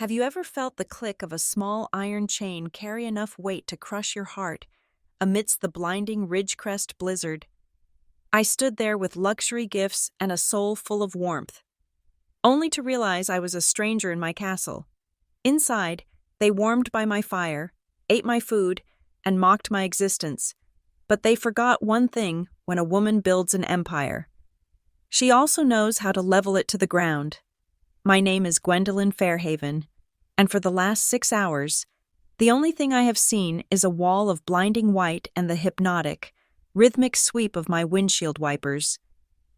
Have you ever felt the click of a small iron chain carry enough weight to crush your heart amidst the blinding Ridgecrest blizzard? I stood there with luxury gifts and a soul full of warmth, only to realize I was a stranger in my castle. Inside, they warmed by my fire, ate my food, and mocked my existence. But they forgot one thing when a woman builds an empire. She also knows how to level it to the ground. My name is Gwendolyn Fairhaven, and for the last 6 hours, the only thing I have seen is a wall of blinding white and the hypnotic, rhythmic sweep of my windshield wipers.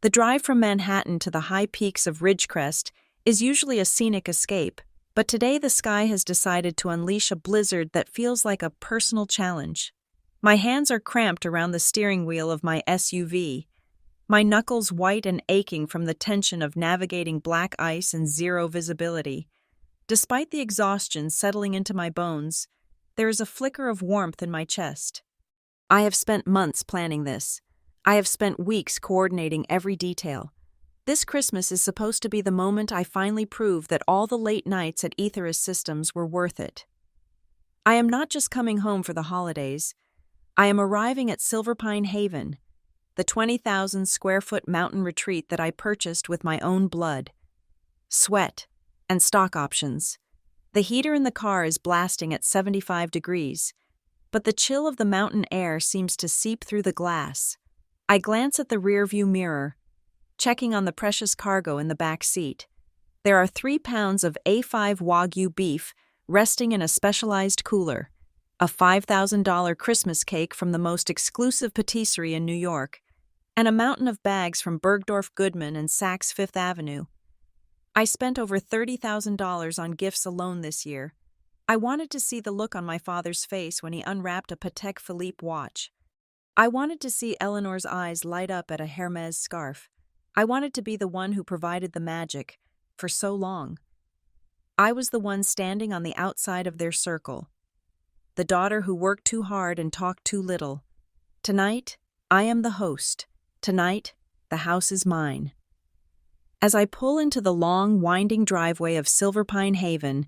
The drive from Manhattan to the high peaks of Ridgecrest is usually a scenic escape, but today the sky has decided to unleash a blizzard that feels like a personal challenge. My hands are cramped around the steering wheel of my SUV, my knuckles white and aching from the tension of navigating black ice and zero visibility. Despite the exhaustion settling into my bones, there is a flicker of warmth in my chest. I have spent months planning this. I have spent weeks coordinating every detail. This Christmas is supposed to be the moment I finally prove that all the late nights at Ethers Systems were worth it. I am not just coming home for the holidays. I am arriving at Silverpine Haven, the 20,000 square foot mountain retreat that I purchased with my own blood, sweat, and stock options. The heater in the car is blasting at 75 degrees, but the chill of the mountain air seems to seep through the glass. I glance at the rearview mirror, checking on the precious cargo in the back seat. There are 3 pounds of A5 Wagyu beef resting in a specialized cooler, a $5,000 Christmas cake from the most exclusive patisserie in New York, and a mountain of bags from Bergdorf Goodman and Saks Fifth Avenue. I spent over $30,000 on gifts alone this year. I wanted to see the look on my father's face when he unwrapped a Patek Philippe watch. I wanted to see Eleanor's eyes light up at a Hermes scarf. I wanted to be the one who provided the magic for so long. I was the one standing on the outside of their circle, the daughter who worked too hard and talked too little. Tonight, I am the host. Tonight, the house is mine. As I pull into the long, winding driveway of Silverpine Haven,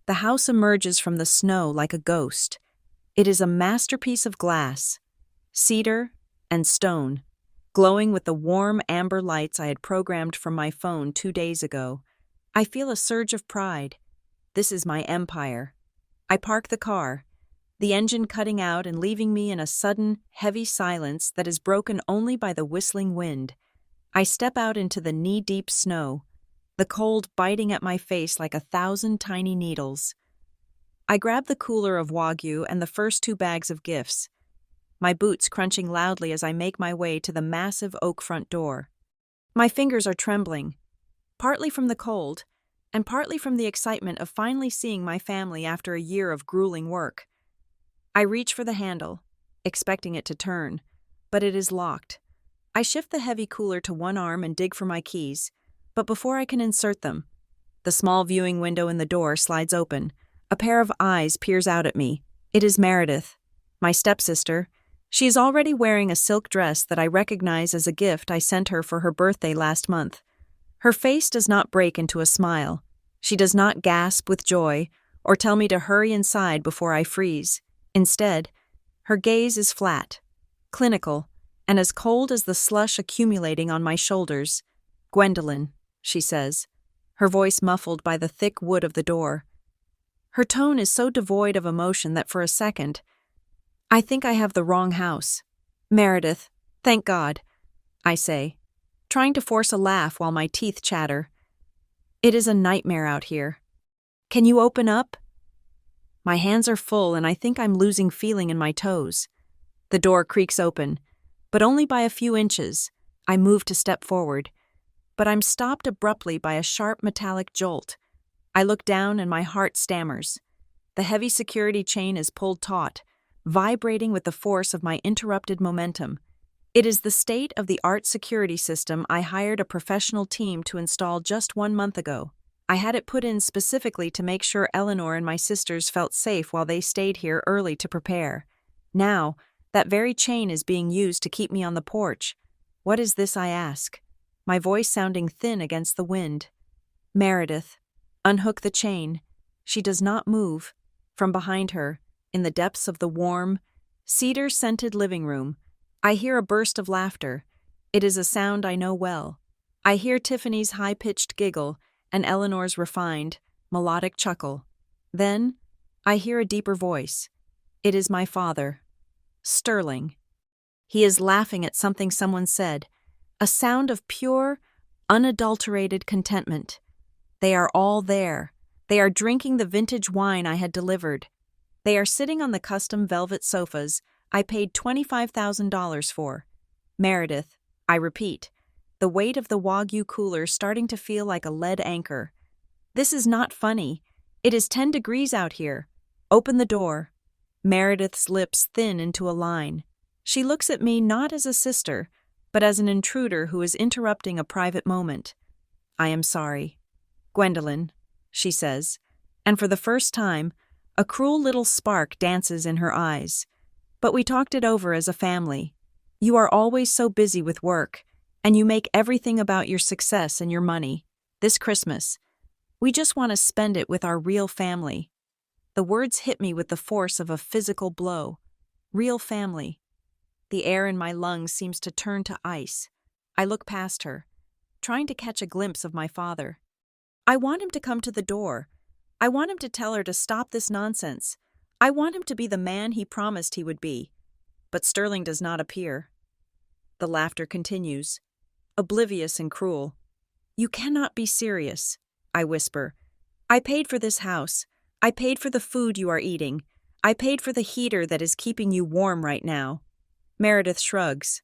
the house emerges from the snow like a ghost. It is a masterpiece of glass, cedar, and stone, glowing with the warm amber lights I had programmed from my phone 2 days ago. I feel a surge of pride. This is my empire. I park the car, the engine cutting out and leaving me in a sudden, heavy silence that is broken only by the whistling wind. I step out into the knee-deep snow, the cold biting at my face like 1,000 tiny needles. I grab the cooler of Wagyu and the first 2 bags of gifts, my boots crunching loudly as I make my way to the massive oak front door. My fingers are trembling, partly from the cold, and partly from the excitement of finally seeing my family after a year of grueling work. I reach for the handle, expecting it to turn, but it is locked. I shift the heavy cooler to one arm and dig for my keys, but before I can insert them, the small viewing window in the door slides open. A pair of eyes peers out at me. It is Meredith, my stepsister. She is already wearing a silk dress that I recognize as a gift I sent her for her birthday last month. Her face does not break into a smile. She does not gasp with joy or tell me to hurry inside before I freeze. Instead, her gaze is flat, clinical, and as cold as the slush accumulating on my shoulders. "Gwendolyn," she says, her voice muffled by the thick wood of the door. Her tone is so devoid of emotion that for a second, I think I have the wrong house. "Meredith, thank God," I say, trying to force a laugh while my teeth chatter. "It is a nightmare out here. Can you open up?" My hands are full and I think I'm losing feeling in my toes. The door creaks open, but only by a few inches. I move to step forward, but I'm stopped abruptly by a sharp metallic jolt. I look down and my heart stammers. The heavy security chain is pulled taut, vibrating with the force of my interrupted momentum. It is the state-of-the-art security system I hired a professional team to install just 1 month ago. I had it put in specifically to make sure Eleanor and my sisters felt safe while they stayed here early to prepare. Now, that very chain is being used to keep me on the porch. What is this, I ask, my voice sounding thin against the wind. "Meredith, unhook the chain," She does not move. From behind her, in the depths of the warm, cedar-scented living room, I hear a burst of laughter. It is a sound I know well. I hear Tiffany's high-pitched giggle and Eleanor's refined, melodic chuckle. Then, I hear a deeper voice. It is my father, Sterling. He is laughing at something someone said, a sound of pure, unadulterated contentment. They are all there. They are drinking the vintage wine I had delivered. They are sitting on the custom velvet sofas I paid $25,000 for. Meredith, I repeat, the weight of the Wagyu cooler starting to feel like a lead anchor. This is not funny. It is 10 degrees out here. Open the door. Meredith's lips thin into a line. She looks at me not as a sister, but as an intruder who is interrupting a private moment. I am sorry. Gwendolyn, she says, and for the first time, a cruel little spark dances in her eyes. But we talked it over as a family. You are always so busy with work, and you make everything about your success and your money. This Christmas, we just want to spend it with our real family. The words hit me with the force of a physical blow. Real family. The air in my lungs seems to turn to ice. I look past her, trying to catch a glimpse of my father. I want him to come to the door. I want him to tell her to stop this nonsense. I want him to be the man he promised he would be. But Sterling does not appear. The laughter continues, oblivious and cruel. You cannot be serious, I whisper. I paid for this house. I paid for the food you are eating. I paid for the heater that is keeping you warm right now. Meredith shrugs.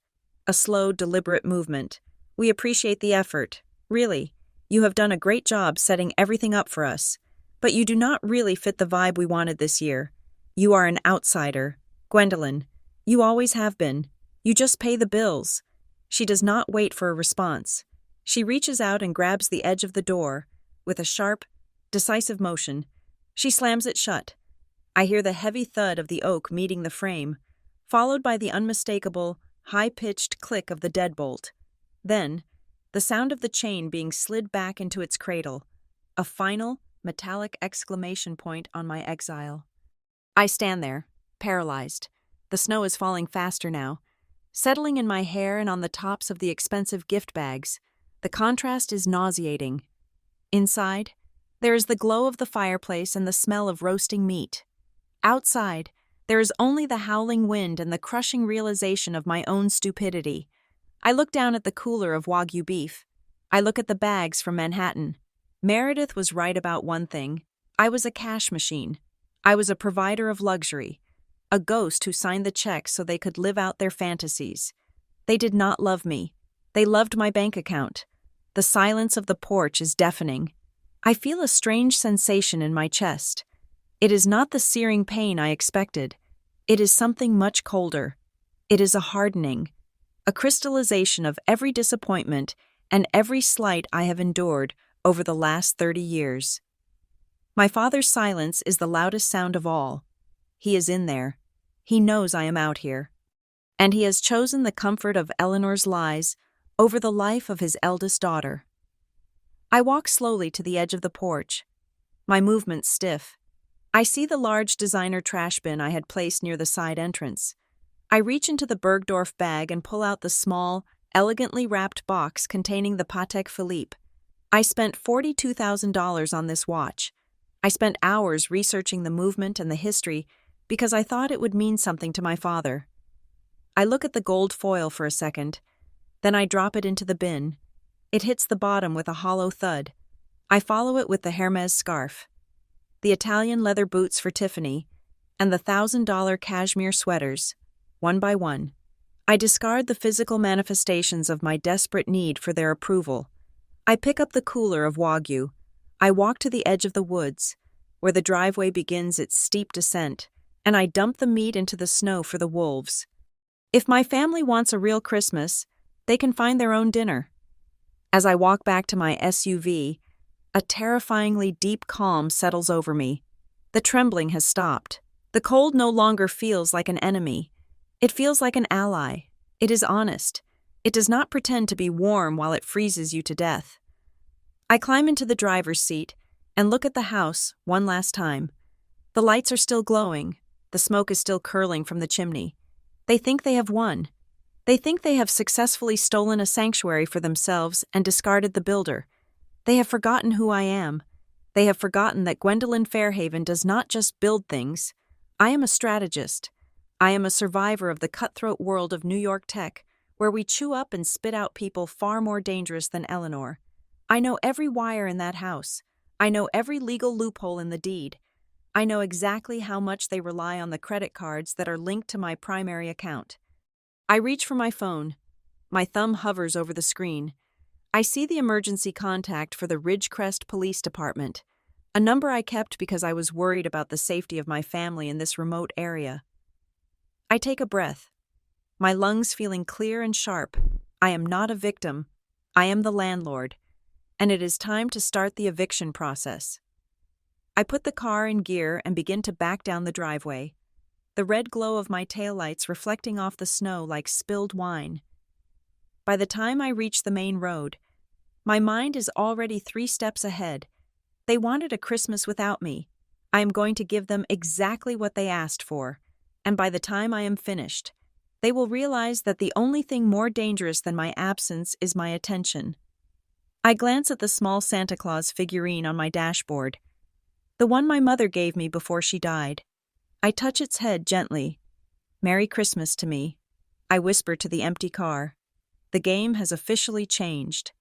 A slow, deliberate movement. We appreciate the effort. Really, you have done a great job setting everything up for us. But you do not really fit the vibe we wanted this year. You are an outsider. Gwendolyn, you always have been. You just pay the bills. She does not wait for a response. She reaches out and grabs the edge of the door. With a sharp, decisive motion, she slams it shut. I hear the heavy thud of the oak meeting the frame, followed by the unmistakable, high-pitched click of the deadbolt. Then, the sound of the chain being slid back into its cradle. A final, metallic exclamation point on my exile. I stand there, paralyzed. The snow is falling faster now, settling in my hair and on the tops of the expensive gift bags. The contrast is nauseating. Inside, there is the glow of the fireplace and the smell of roasting meat. Outside, there is only the howling wind and the crushing realization of my own stupidity. I look down at the cooler of Wagyu beef. I look at the bags from Manhattan. Meredith was right about one thing. I was a cash machine. I was a provider of luxury. A ghost who signed the checks so they could live out their fantasies. They did not love me. They loved my bank account. The silence of the porch is deafening. I feel a strange sensation in my chest. It is not the searing pain I expected. It is something much colder. It is a hardening, a crystallization of every disappointment and every slight I have endured over the last 30 years. My father's silence is the loudest sound of all. He is in there. He knows I am out here. And he has chosen the comfort of Eleanor's lies over the life of his eldest daughter. I walk slowly to the edge of the porch, my movements stiff. I see the large designer trash bin I had placed near the side entrance. I reach into the Bergdorf bag and pull out the small, elegantly wrapped box containing the Patek Philippe. I spent $42,000 on this watch. I spent hours researching the movement and the history because I thought it would mean something to my father. I look at the gold foil for a second, then I drop it into the bin. It hits the bottom with a hollow thud. I follow it with the Hermes scarf, the Italian leather boots for Tiffany, and the $1,000 cashmere sweaters, one by one. I discard the physical manifestations of my desperate need for their approval. I pick up the cooler of Wagyu. I walk to the edge of the woods, where the driveway begins its steep descent, and I dump the meat into the snow for the wolves. If my family wants a real Christmas, they can find their own dinner. As I walk back to my SUV, a terrifyingly deep calm settles over me. The trembling has stopped. The cold no longer feels like an enemy. It feels like an ally. It is honest. It does not pretend to be warm while it freezes you to death. I climb into the driver's seat, and look at the house one last time. The lights are still glowing. The smoke is still curling from the chimney. They think they have won. They think they have successfully stolen a sanctuary for themselves and discarded the builder. They have forgotten who I am. They have forgotten that Gwendolyn Fairhaven does not just build things. I am a strategist. I am a survivor of the cutthroat world of New York tech, where we chew up and spit out people far more dangerous than Eleanor. I know every wire in that house. I know every legal loophole in the deed. I know exactly how much they rely on the credit cards that are linked to my primary account. I reach for my phone. My thumb hovers over the screen. I see the emergency contact for the Ridgecrest Police Department, a number I kept because I was worried about the safety of my family in this remote area. I take a breath, my lungs feeling clear and sharp. I am not a victim. I am the landlord, and it is time to start the eviction process. I put the car in gear and begin to back down the driveway, the red glow of my taillights reflecting off the snow like spilled wine. By the time I reach the main road, my mind is already 3 steps ahead. They wanted a Christmas without me. I am going to give them exactly what they asked for, and by the time I am finished, they will realize that the only thing more dangerous than my absence is my attention. I glance at the small Santa Claus figurine on my dashboard, the one my mother gave me before she died. I touch its head gently. Merry Christmas to me. I whisper to the empty car. The game has officially changed.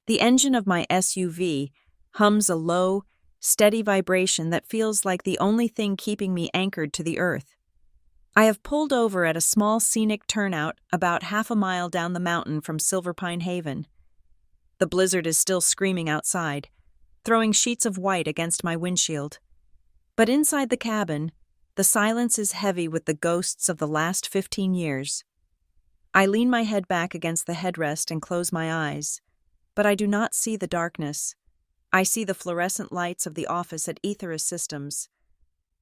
The engine of my SUV hums a low, steady vibration that feels like the only thing keeping me anchored to the earth. I have pulled over at a small scenic turnout about half a mile down the mountain from Silver Pine Haven. The blizzard is still screaming outside, throwing sheets of white against my windshield. But inside the cabin, the silence is heavy with the ghosts of the last 15 years. I lean my head back against the headrest and close my eyes, but I do not see the darkness. I see the fluorescent lights of the office at Ethera Systems,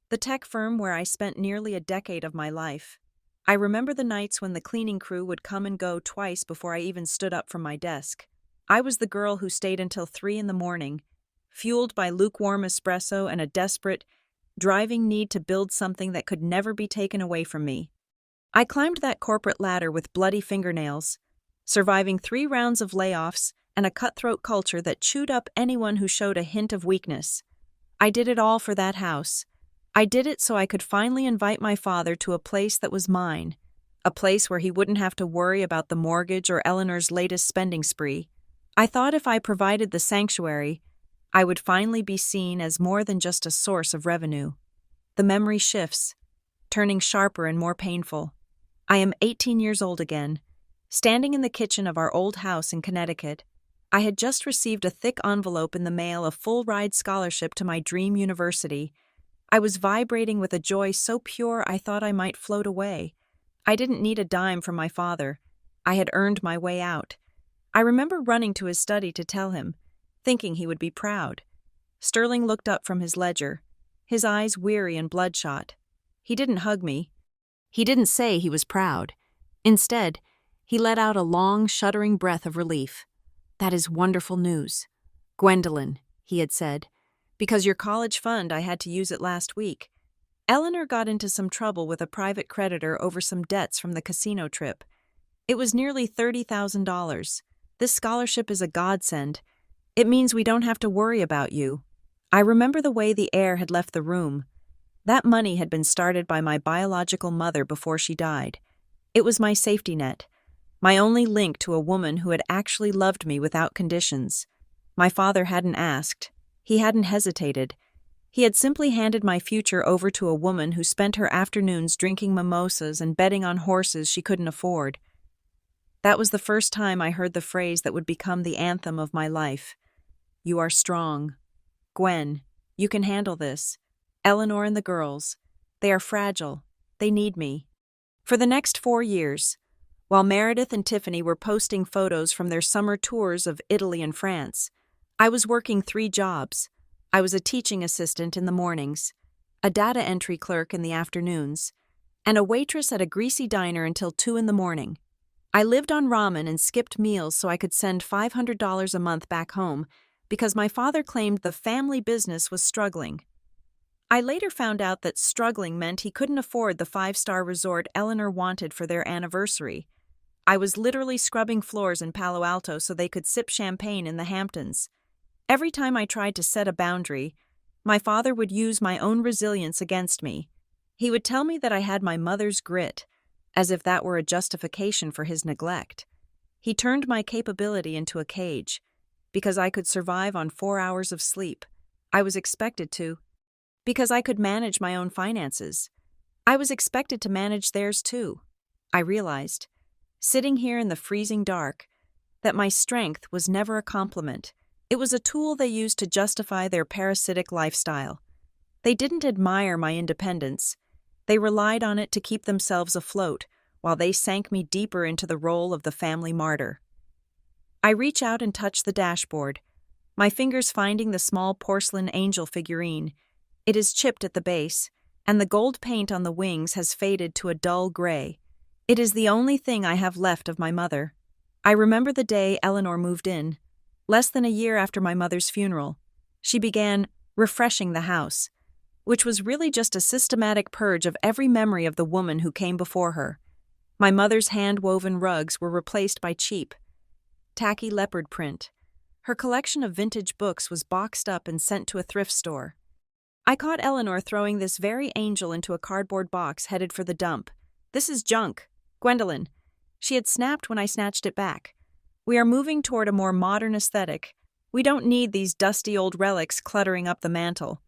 the tech firm where I spent nearly a decade of my life. I remember the nights when the cleaning crew would come and go twice before I even stood up from my desk. I was the girl who stayed until 3 a.m, fueled by lukewarm espresso and a desperate, driving need to build something that could never be taken away from me. I climbed that corporate ladder with bloody fingernails, surviving 3 rounds of layoffs and a cutthroat culture that chewed up anyone who showed a hint of weakness. I did it all for that house. I did it so I could finally invite my father to a place that was mine, a place where he wouldn't have to worry about the mortgage or Eleanor's latest spending spree. I thought if I provided the sanctuary, I would finally be seen as more than just a source of revenue. The memory shifts, turning sharper and more painful. I am 18 years old again, standing in the kitchen of our old house in Connecticut. I had just received a thick envelope in the mail, a full-ride scholarship to my dream university. I was vibrating with a joy so pure I thought I might float away. I didn't need a dime from my father. I had earned my way out. I remember running to his study to tell him, thinking he would be proud. Sterling looked up from his ledger, his eyes weary and bloodshot. He didn't hug me. He didn't say he was proud. Instead, he let out a long, shuddering breath of relief. "That is wonderful news. Gwendolyn," he had said, "because your college fund, I had to use it last week. Eleanor got into some trouble with a private creditor over some debts from the casino trip. It was nearly $30,000. This scholarship is a godsend. It means we don't have to worry about you." I remember the way the air had left the room. That money had been started by my biological mother before she died. It was my safety net, my only link to a woman who had actually loved me without conditions. My father hadn't asked. He hadn't hesitated. He had simply handed my future over to a woman who spent her afternoons drinking mimosas and betting on horses she couldn't afford. That was the first time I heard the phrase that would become the anthem of my life. "You are strong. Gwen, you can handle this. Eleanor and the girls, they are fragile. They need me." For the next 4 years, while Meredith and Tiffany were posting photos from their summer tours of Italy and France, I was working 3 jobs. I was a teaching assistant in the mornings, a data entry clerk in the afternoons, and a waitress at a greasy diner until 2 a.m. I lived on ramen and skipped meals so I could send $500 a month back home, because my father claimed the family business was struggling. I later found out that struggling meant he couldn't afford the five-star resort Eleanor wanted for their anniversary. I was literally scrubbing floors in Palo Alto so they could sip champagne in the Hamptons. Every time I tried to set a boundary, my father would use my own resilience against me. He would tell me that I had my mother's grit, as if that were a justification for his neglect. He turned my capability into a cage, because I could survive on 4 hours of sleep. I was expected to. Because I could manage my own finances. I was expected to manage theirs too. I realized, sitting here in the freezing dark, that my strength was never a compliment. It was a tool they used to justify their parasitic lifestyle. They didn't admire my independence. They relied on it to keep themselves afloat, while they sank me deeper into the role of the family martyr. I reach out and touch the dashboard, my fingers finding the small porcelain angel figurine. It is chipped at the base, and the gold paint on the wings has faded to a dull gray. It is the only thing I have left of my mother. I remember the day Eleanor moved in. Less than a year after my mother's funeral, she began refreshing the house, which was really just a systematic purge of every memory of the woman who came before her. My mother's hand-woven rugs were replaced by cheap, tacky leopard print. Her collection of vintage books was boxed up and sent to a thrift store. I caught Eleanor throwing this very angel into a cardboard box headed for the dump. "This is junk, Gwendolyn," she had snapped when I snatched it back. "We are moving toward a more modern aesthetic. We don't need these dusty old relics cluttering up the mantel."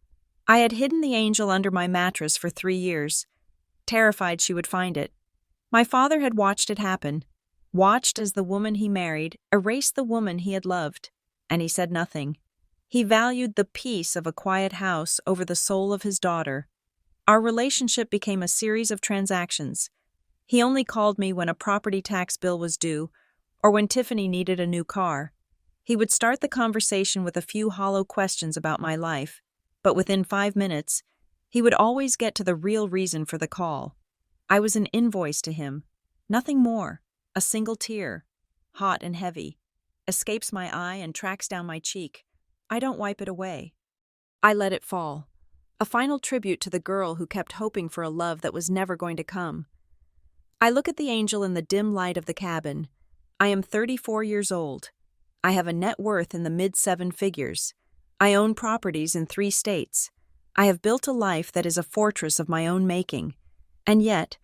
I had hidden the angel under my mattress for 3 years, terrified she would find it. My father had watched it happen, watched as the woman he married erased the woman he had loved, and he said nothing. He valued the peace of a quiet house over the soul of his daughter. Our relationship became a series of transactions. He only called me when a property tax bill was due, or when Tiffany needed a new car. He would start the conversation with a few hollow questions about my life, but within 5 minutes, he would always get to the real reason for the call. I was an invoice to him, nothing more. A single tear, hot and heavy, escapes my eye and tracks down my cheek. I don't wipe it away. I let it fall, a final tribute to the girl who kept hoping for a love that was never going to come. I look at the angel in the dim light of the cabin. I am 34 years old. I have a net worth in the mid-7 figures. I own properties in 3 states. I have built a life that is a fortress of my own making. And yet,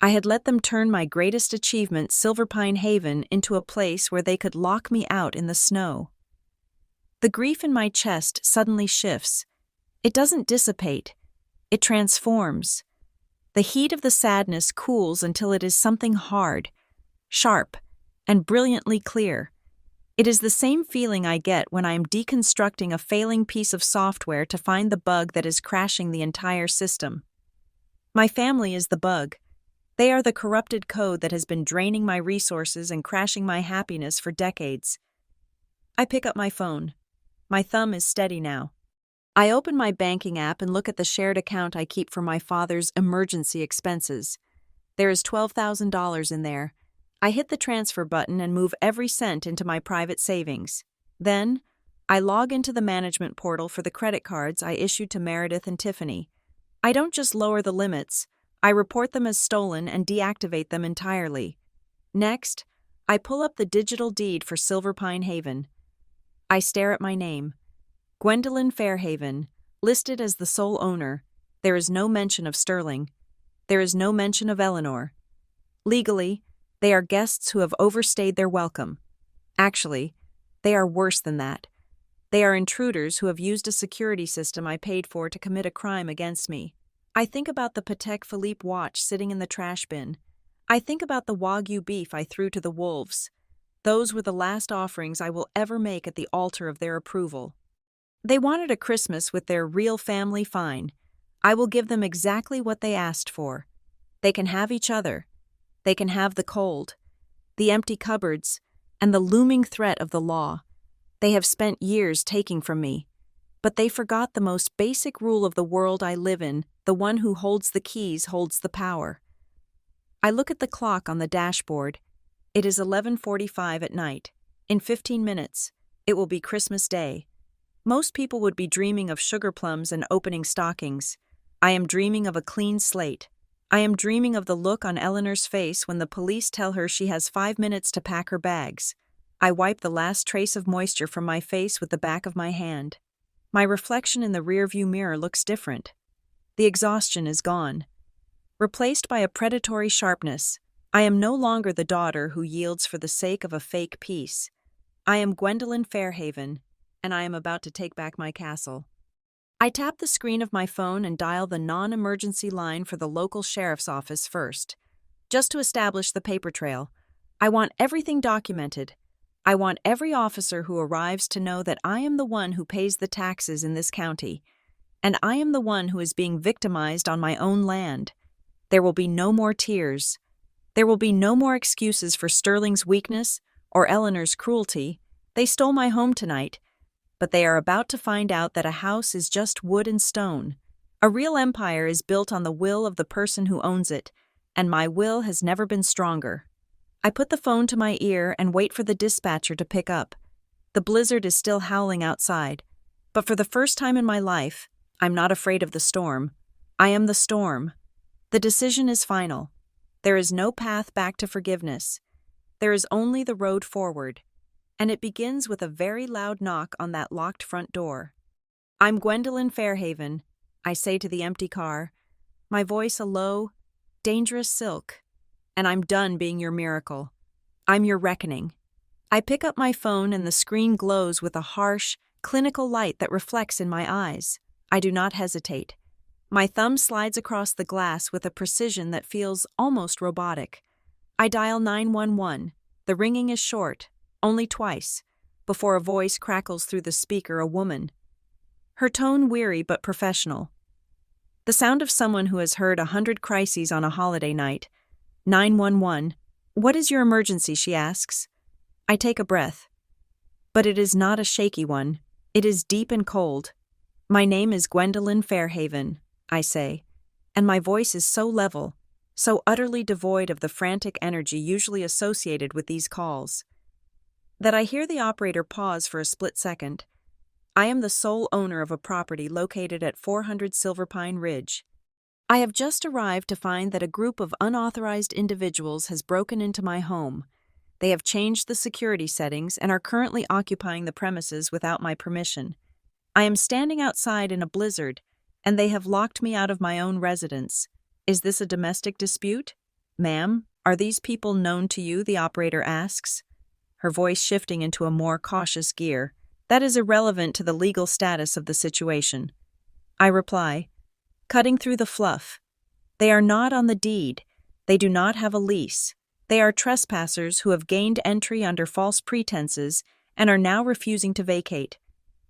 I had let them turn my greatest achievement, Silver Pine Haven, into a place where they could lock me out in the snow. The grief in my chest suddenly shifts. It doesn't dissipate. It transforms. The heat of the sadness cools until it is something hard, sharp, and brilliantly clear. It is the same feeling I get when I am deconstructing a failing piece of software to find the bug that is crashing the entire system. My family is the bug. They are the corrupted code that has been draining my resources and crashing my happiness for decades. I pick up my phone. My thumb is steady now. I open my banking app and look at the shared account I keep for my father's emergency expenses. There is $12,000 in there. I hit the transfer button and move every cent into my private savings. Then, I log into the management portal for the credit cards I issued to Meredith and Tiffany. I don't just lower the limits, I report them as stolen and deactivate them entirely. Next, I pull up the digital deed for Silver Pine Haven. I stare at my name. Gwendolyn Fairhaven, listed as the sole owner. There is no mention of Sterling. There is no mention of Eleanor. Legally, they are guests who have overstayed their welcome. Actually, they are worse than that. They are intruders who have used a security system I paid for to commit a crime against me. I think about the Patek Philippe watch sitting in the trash bin. I think about the Wagyu beef I threw to the wolves. Those were the last offerings I will ever make at the altar of their approval. They wanted a Christmas with their real family, fine. I will give them exactly what they asked for. They can have each other. They can have the cold, the empty cupboards, and the looming threat of the law. They have spent years taking from me. But they forgot the most basic rule of the world I live in: the one who holds the keys holds the power. I look at the clock on the dashboard. It is 11:45 at night. In 15 minutes, it will be Christmas Day. Most people would be dreaming of sugar plums and opening stockings. I am dreaming of a clean slate. I am dreaming of the look on Eleanor's face when the police tell her she has 5 minutes to pack her bags. I wipe the last trace of moisture from my face with the back of my hand. My reflection in the rearview mirror looks different. The exhaustion is gone. Replaced by a predatory sharpness, I am no longer the daughter who yields for the sake of a fake peace. I am Gwendolyn Fairhaven, and I am about to take back my castle. I tap the screen of my phone and dial the non-emergency line for the local sheriff's office first, just to establish the paper trail. I want everything documented. I want every officer who arrives to know that I am the one who pays the taxes in this county, and I am the one who is being victimized on my own land. There will be no more tears. There will be no more excuses for Sterling's weakness or Eleanor's cruelty. They stole my home tonight, but they are about to find out that a house is just wood and stone. A real empire is built on the will of the person who owns it, and my will has never been stronger. I put the phone to my ear and wait for the dispatcher to pick up. The blizzard is still howling outside, but for the first time in my life, I'm not afraid of the storm. I am the storm. The decision is final. There is no path back to forgiveness. There is only the road forward, and it begins with a very loud knock on that locked front door. I'm Gwendolyn Fairhaven, I say to the empty car, my voice a low, dangerous silk, and I'm done being your miracle. I'm your reckoning. I pick up my phone and the screen glows with a harsh, clinical light that reflects in my eyes. I do not hesitate. My thumb slides across the glass with a precision that feels almost robotic. I dial 911. The ringing is short, only twice, before a voice crackles through the speaker, a woman. Her tone weary but professional. The sound of someone who has heard 100 crises on a holiday night. 911. What is your emergency, she asks. I take a breath. But it is not a shaky one. It is deep and cold. My name is Gwendolyn Fairhaven, I say, and my voice is so level, so utterly devoid of the frantic energy usually associated with these calls, that I hear the operator pause for a split second. I am the sole owner of a property located at 400 Silverpine Ridge. I have just arrived to find that a group of unauthorized individuals has broken into my home. They have changed the security settings and are currently occupying the premises without my permission. I am standing outside in a blizzard, and they have locked me out of my own residence. Is this a domestic dispute? Ma'am, are these people known to you? The operator asks, her voice shifting into a more cautious gear. That is irrelevant to the legal status of the situation. I reply, cutting through the fluff. They are not on the deed. They do not have a lease. They are trespassers who have gained entry under false pretenses and are now refusing to vacate.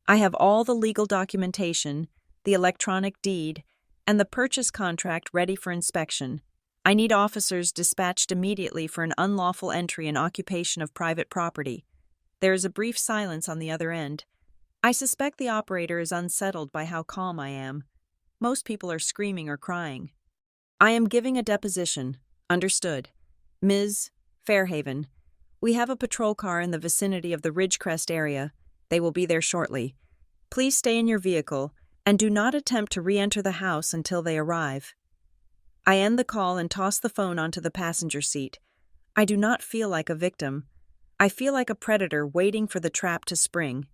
I have all the legal documentation, the electronic deed, and the purchase contract ready for inspection. I need officers dispatched immediately for an unlawful entry and occupation of private property. There is a brief silence on the other end. I suspect the operator is unsettled by how calm I am. Most people are screaming or crying. I am giving a deposition. Understood. Ms. Fairhaven, we have a patrol car in the vicinity of the Ridgecrest area. They will be there shortly. Please stay in your vehicle and do not attempt to re-enter the house until they arrive. I end the call and toss the phone onto the passenger seat. I do not feel like a victim. I feel like a predator waiting for the trap to spring.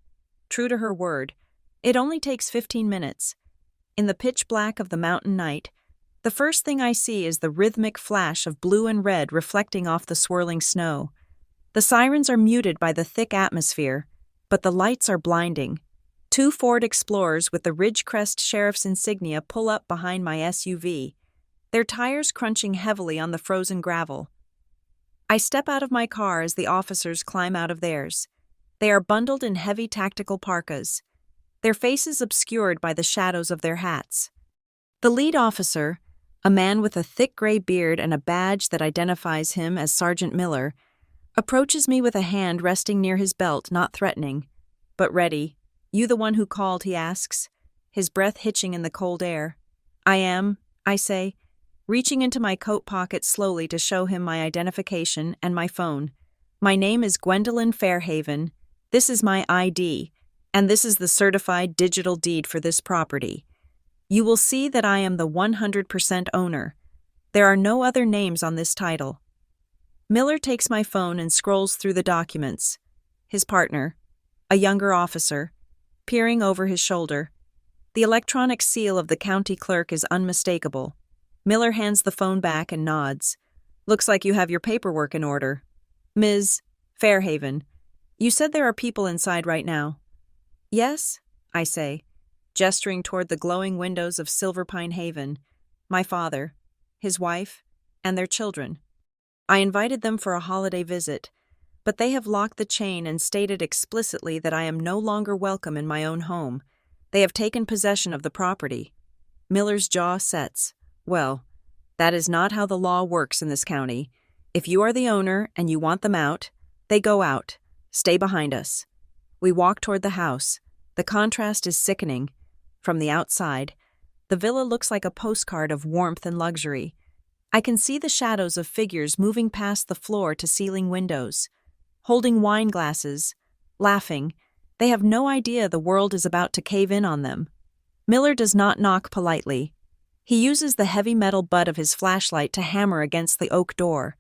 True to her word, it only takes 15 minutes. In the pitch black of the mountain night, the first thing I see is the rhythmic flash of blue and red reflecting off the swirling snow. The sirens are muted by the thick atmosphere, but the lights are blinding. 2 Ford Explorers with the Ridgecrest Sheriff's insignia pull up behind my SUV, their tires crunching heavily on the frozen gravel. I step out of my car as the officers climb out of theirs. They are bundled in heavy tactical parkas, their faces obscured by the shadows of their hats. The lead officer, a man with a thick gray beard and a badge that identifies him as Sergeant Miller, approaches me with a hand resting near his belt, not threatening, but ready. You the one who called, he asks, his breath hitching in the cold air. I am, I say, reaching into my coat pocket slowly to show him my identification and my phone. My name is Gwendolyn Fairhaven. This is my ID. And this is the certified digital deed for this property. You will see that I am the 100% owner. There are no other names on this title. Miller takes my phone and scrolls through the documents. His partner, a younger officer, peering over his shoulder. The electronic seal of the county clerk is unmistakable. Miller hands the phone back and nods. Looks like you have your paperwork in order. Ms. Fairhaven, you said there are people inside right now. Yes, I say, gesturing toward the glowing windows of Silver Pine Haven. My father, his wife, and their children. I invited them for a holiday visit, but they have locked the chain and stated explicitly that I am no longer welcome in my own home. They have taken possession of the property. Miller's jaw sets. Well, that is not how the law works in this county. If you are the owner and you want them out, they go out. Stay behind us. We walk toward the house. The contrast is sickening. From the outside, the villa looks like a postcard of warmth and luxury. I can see the shadows of figures moving past the floor-to-ceiling windows, holding wine glasses, laughing. They have no idea the world is about to cave in on them. Miller does not knock politely. He uses the heavy metal butt of his flashlight to hammer against the oak door.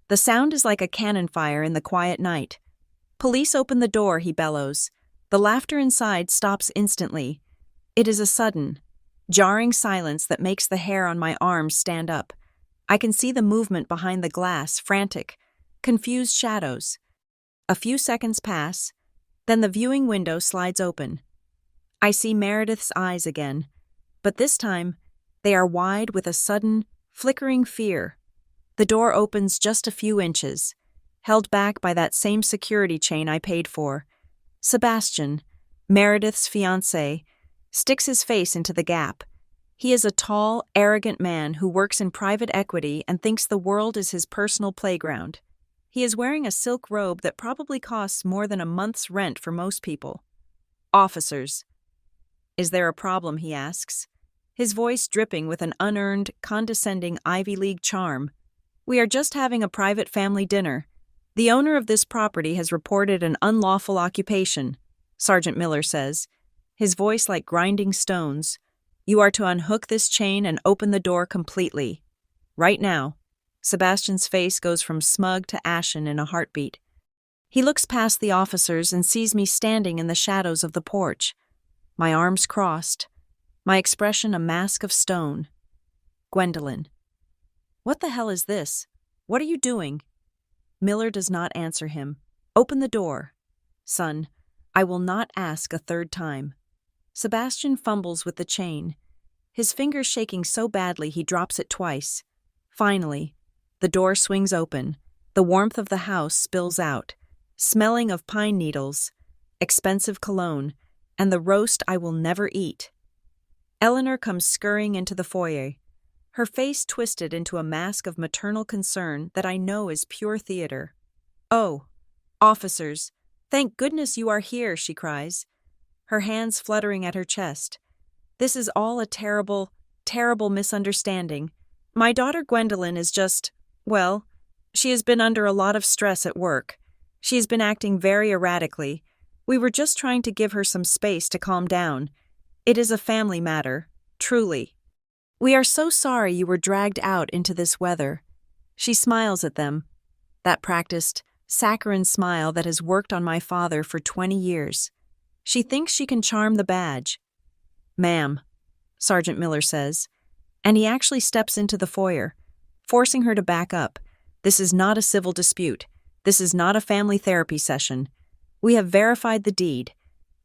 The sound is like a cannon fire in the quiet night. Police open the door, he bellows. The laughter inside stops instantly. It is a sudden, jarring silence that makes the hair on my arms stand up. I can see the movement behind the glass, frantic, confused shadows. A few seconds pass, then the viewing window slides open. I see Meredith's eyes again, but this time they are wide with a sudden, flickering fear. The door opens just a few inches, held back by that same security chain I paid for. Sebastian, Meredith's fiancé, sticks his face into the gap. He is a tall, arrogant man who works in private equity and thinks the world is his personal playground. He is wearing a silk robe that probably costs more than a month's rent for most people. Officers. Is there a problem, he asks, his voice dripping with an unearned, condescending Ivy League charm. We are just having a private family dinner. The owner of this property has reported an unlawful occupation, Sergeant Miller says, his voice like grinding stones. You are to unhook this chain and open the door completely. Right now. Sebastian's face goes from smug to ashen in a heartbeat. He looks past the officers and sees me standing in the shadows of the porch, my arms crossed, my expression a mask of stone. Gwendolyn. What the hell is this? What are you doing? Miller does not answer him. Open the door. Son, I will not ask a third time. Sebastian fumbles with the chain, his fingers shaking so badly he drops it twice. Finally, the door swings open. The warmth of the house spills out, smelling of pine needles, expensive cologne, and the roast I will never eat. Eleanor comes scurrying into the foyer, her face twisted into a mask of maternal concern that I know is pure theater. Oh, officers, thank goodness you are here, she cries, her hands fluttering at her chest. This is all a terrible, terrible misunderstanding. My daughter Gwendolyn is just, well, she has been under a lot of stress at work. She has been acting very erratically. We were just trying to give her some space to calm down. It is a family matter, truly. We are so sorry you were dragged out into this weather. She smiles at them, that practiced, saccharine smile that has worked on my father for 20 years. She thinks she can charm the badge. Ma'am, Sergeant Miller says, and he actually steps into the foyer, forcing her to back up. This is not a civil dispute. This is not a family therapy session. We have verified the deed.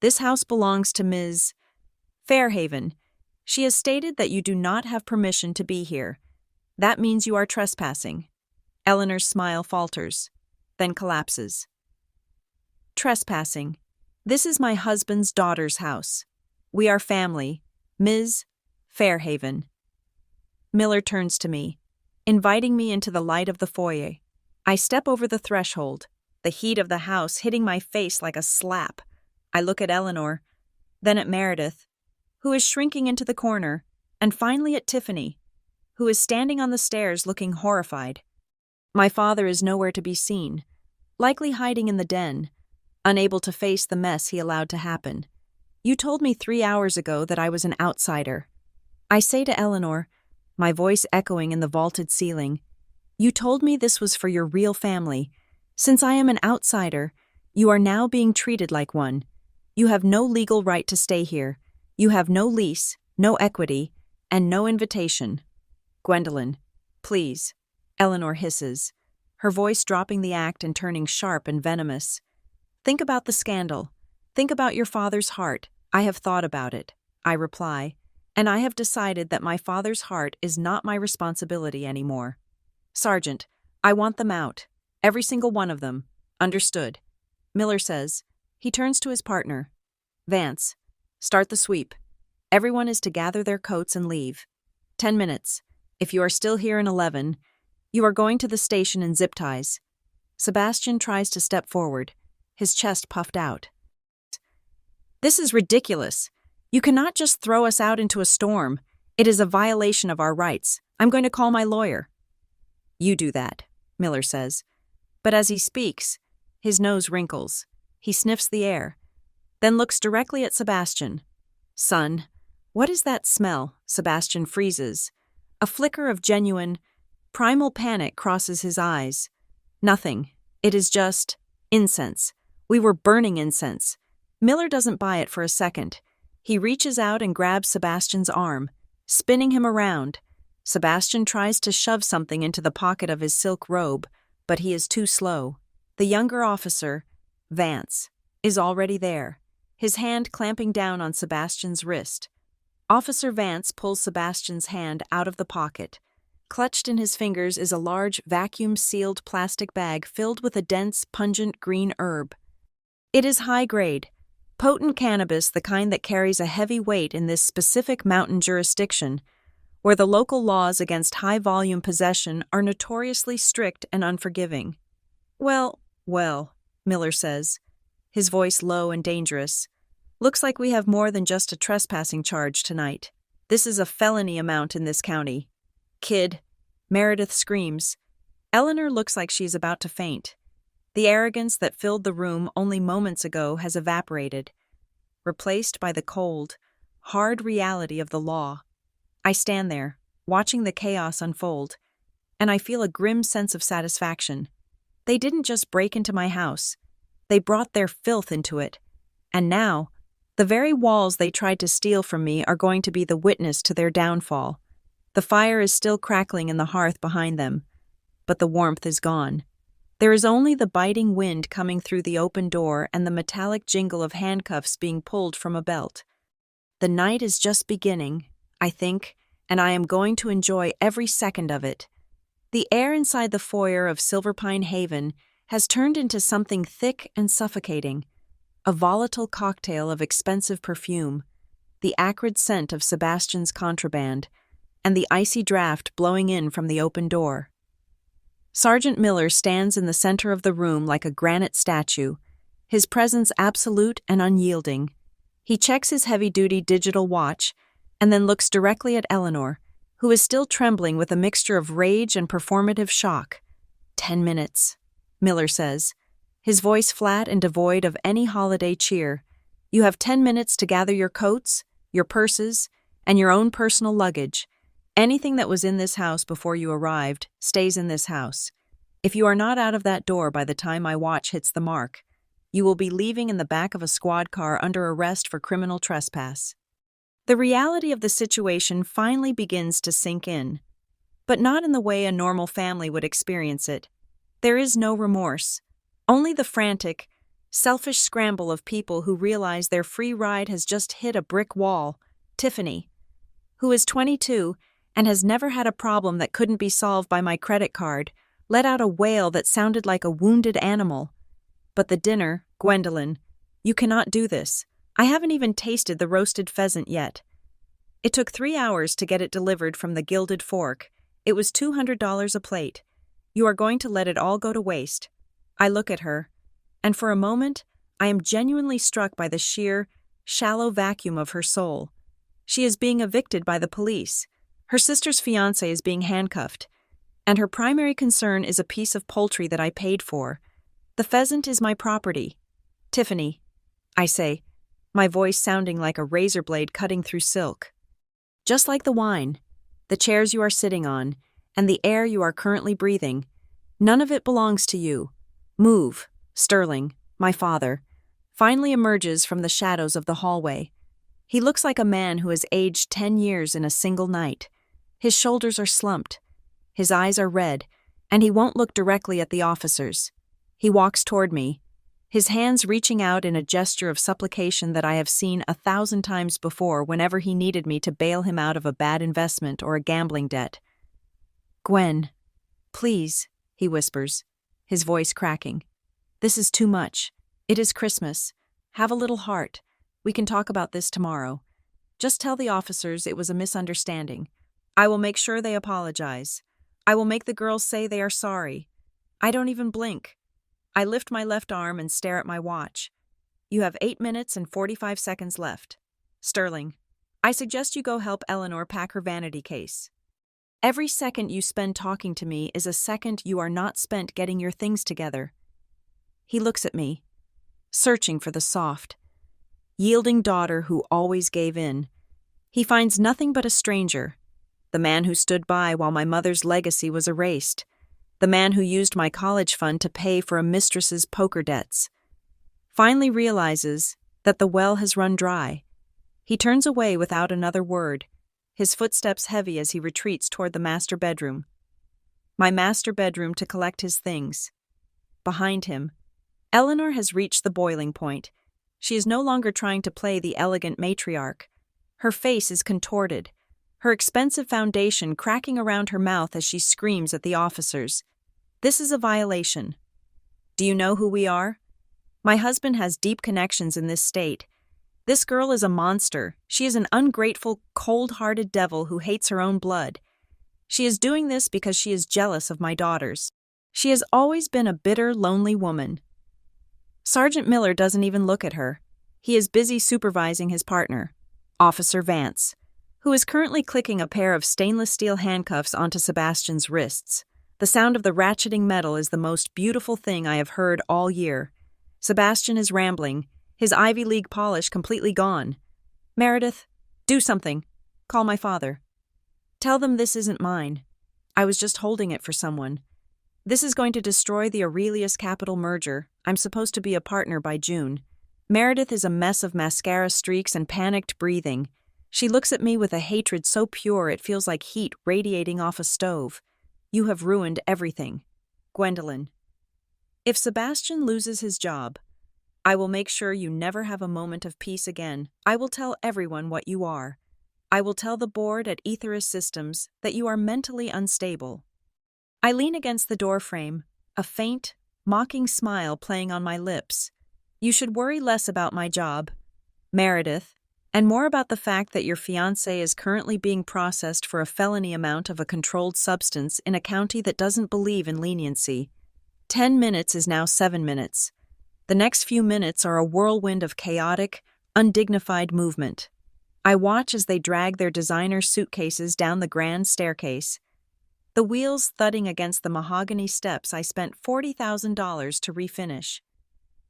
This house belongs to Ms. Fairhaven. She has stated that you do not have permission to be here. That means you are trespassing. Eleanor's smile falters, then collapses. Trespassing. This is my husband's daughter's house. We are family. Ms. Fairhaven. Miller turns to me, inviting me into the light of the foyer. I step over the threshold, the heat of the house hitting my face like a slap. I look at Eleanor, then at Meredith, who is shrinking into the corner, and finally at Tiffany, who is standing on the stairs looking horrified. My father is nowhere to be seen, likely hiding in the den, unable to face the mess he allowed to happen. You told me 3 hours ago that I was an outsider. I say to Eleanor, my voice echoing in the vaulted ceiling, you told me this was for your real family. Since I am an outsider, you are now being treated like one. You have no legal right to stay here. You have no lease, no equity, and no invitation. Gwendolyn, please. Eleanor hisses, her voice dropping the act and turning sharp and venomous. Think about the scandal. Think about your father's heart. I have thought about it, I reply, and I have decided that my father's heart is not my responsibility anymore. Sergeant, I want them out. Every single one of them. Understood. Miller says. He turns to his partner. Vance, start the sweep. Everyone is to gather their coats and leave. 10 minutes. If you are still here in 11, you are going to the station in zip ties. Sebastian tries to step forward, his chest puffed out. This is ridiculous. You cannot just throw us out into a storm. It is a violation of our rights. I'm going to call my lawyer. You do that, Miller says. But as he speaks, his nose wrinkles. He sniffs the air, then looks directly at Sebastian. Son, what is that smell? Sebastian freezes. A flicker of genuine, primal panic crosses his eyes. Nothing. It is just incense. We were burning incense. Miller doesn't buy it for a second. He reaches out and grabs Sebastian's arm, spinning him around. Sebastian tries to shove something into the pocket of his silk robe, but he is too slow. The younger officer, Vance, is already there, his hand clamping down on Sebastian's wrist. Officer Vance pulls Sebastian's hand out of the pocket. Clutched in his fingers is a large, vacuum-sealed plastic bag filled with a dense, pungent green herb. It is high-grade, potent cannabis, the kind that carries a heavy weight in this specific mountain jurisdiction, where the local laws against high-volume possession are notoriously strict and unforgiving. Well, Miller says, his voice low and dangerous. Looks like we have more than just a trespassing charge tonight. This is a felony amount in this county. Kid, Meredith screams. Eleanor looks like she's about to faint. The arrogance that filled the room only moments ago has evaporated, replaced by the cold, hard reality of the law. I stand there, watching the chaos unfold, and I feel a grim sense of satisfaction. They didn't just break into my house. They brought their filth into it. And now, the very walls they tried to steal from me are going to be the witness to their downfall. The fire is still crackling in the hearth behind them, but the warmth is gone. There is only the biting wind coming through the open door and the metallic jingle of handcuffs being pulled from a belt. The night is just beginning, I think, and I am going to enjoy every second of it. The air inside the foyer of Silverpine Haven has turned into something thick and suffocating, a volatile cocktail of expensive perfume, the acrid scent of Sebastian's contraband, and the icy draft blowing in from the open door. Sergeant Miller stands in the center of the room like a granite statue, his presence absolute and unyielding. He checks his heavy-duty digital watch and then looks directly at Eleanor, who is still trembling with a mixture of rage and performative shock. 10 minutes, Miller says, his voice flat and devoid of any holiday cheer. You have 10 minutes to gather your coats, your purses, and your own personal luggage. Anything that was in this house before you arrived stays in this house. If you are not out of that door by the time my watch hits the mark, you will be leaving in the back of a squad car under arrest for criminal trespass. The reality of the situation finally begins to sink in, but not in the way a normal family would experience it. There is no remorse, only the frantic, selfish scramble of people who realize their free ride has just hit a brick wall. Tiffany, who is 22 and has never had a problem that couldn't be solved by my credit card, let out a wail that sounded like a wounded animal. But the dinner, Gwendolyn, you cannot do this. I haven't even tasted the roasted pheasant yet. It took 3 hours to get it delivered from the Gilded Fork. It was $200 a plate. You are going to let it all go to waste. I look at her, and for a moment, I am genuinely struck by the sheer, shallow vacuum of her soul. She is being evicted by the police. Her sister's fiancé is being handcuffed, and her primary concern is a piece of poultry that I paid for. The pheasant is my property. Tiffany, I say, my voice sounding like a razor blade cutting through silk. Just like the wine, the chairs you are sitting on, and the air you are currently breathing, none of it belongs to you. Move, Sterling, my father, finally emerges from the shadows of the hallway. He looks like a man who has aged 10 years in a single night. His shoulders are slumped, his eyes are red, and he won't look directly at the officers. He walks toward me, his hands reaching out in a gesture of supplication that I have seen 1,000 times before whenever he needed me to bail him out of a bad investment or a gambling debt. "Gwen, please," he whispers, his voice cracking. "This is too much. It is Christmas. Have a little heart. We can talk about this tomorrow. Just tell the officers it was a misunderstanding. I will make sure they apologize. I will make the girls say they are sorry. I don't even blink." I lift my left arm and stare at my watch. "You have 8 minutes and 45 seconds left. Sterling, I suggest you go help Eleanor pack her vanity case. Every second you spend talking to me is a second you are not spent getting your things together." He looks at me, searching for the soft, yielding daughter who always gave in. He finds nothing but a stranger, the man who stood by while my mother's legacy was erased, the man who used my college fund to pay for a mistress's poker debts. Finally realizes that the well has run dry. He turns away without another word, his footsteps heavy as he retreats toward the master bedroom. My master bedroom to collect his things. Behind him, Eleanor has reached the boiling point. She is no longer trying to play the elegant matriarch. Her face is contorted, her expensive foundation cracking around her mouth as she screams at the officers. This is a violation. "Do you know who we are? My husband has deep connections in this state. This girl is a monster. She is an ungrateful, cold-hearted devil who hates her own blood. She is doing this because she is jealous of my daughters. She has always been a bitter, lonely woman." Sergeant Miller doesn't even look at her. He is busy supervising his partner, Officer Vance, who is currently clicking a pair of stainless steel handcuffs onto Sebastian's wrists. The sound of the ratcheting metal is the most beautiful thing I have heard all year. Sebastian is rambling, his Ivy League polish completely gone. "Meredith, do something. Call my father. Tell them this isn't mine. I was just holding it for someone. This is going to destroy the Aurelius Capital merger. I'm supposed to be a partner by June." Meredith is a mess of mascara streaks and panicked breathing. She looks at me with a hatred so pure it feels like heat radiating off a stove. "You have ruined everything. Gwendolyn, if Sebastian loses his job, I will make sure you never have a moment of peace again. I will tell everyone what you are. I will tell the board at Aetherus Systems that you are mentally unstable." I lean against the doorframe, a faint, mocking smile playing on my lips. "You should worry less about my job, Meredith, and more about the fact that your fiancé is currently being processed for a felony amount of a controlled substance in a county that doesn't believe in leniency. 10 minutes is now 7 minutes. The next few minutes are a whirlwind of chaotic, undignified movement. I watch as they drag their designer suitcases down the grand staircase, the wheels thudding against the mahogany steps I spent $40,000 to refinish.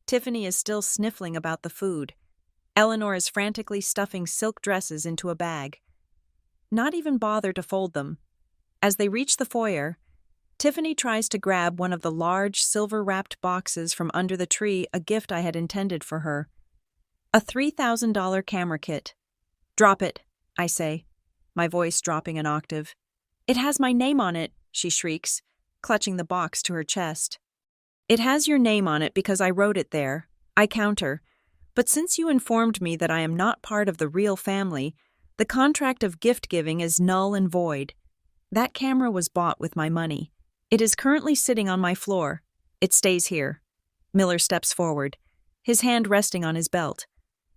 Tiffany is still sniffling about the food. Eleanor is frantically stuffing silk dresses into a bag. Not even bother to fold them. As they reach the foyer, Tiffany tries to grab one of the large, silver-wrapped boxes from under the tree, a gift I had intended for her. A $3,000 camera kit. "Drop it," I say, my voice dropping an octave. "It has my name on it," she shrieks, clutching the box to her chest. "It has your name on it because I wrote it there," I counter. "But since you informed me that I am not part of the real family, the contract of gift-giving is null and void. That camera was bought with my money. It is currently sitting on my floor. It stays here." Miller steps forward, his hand resting on his belt.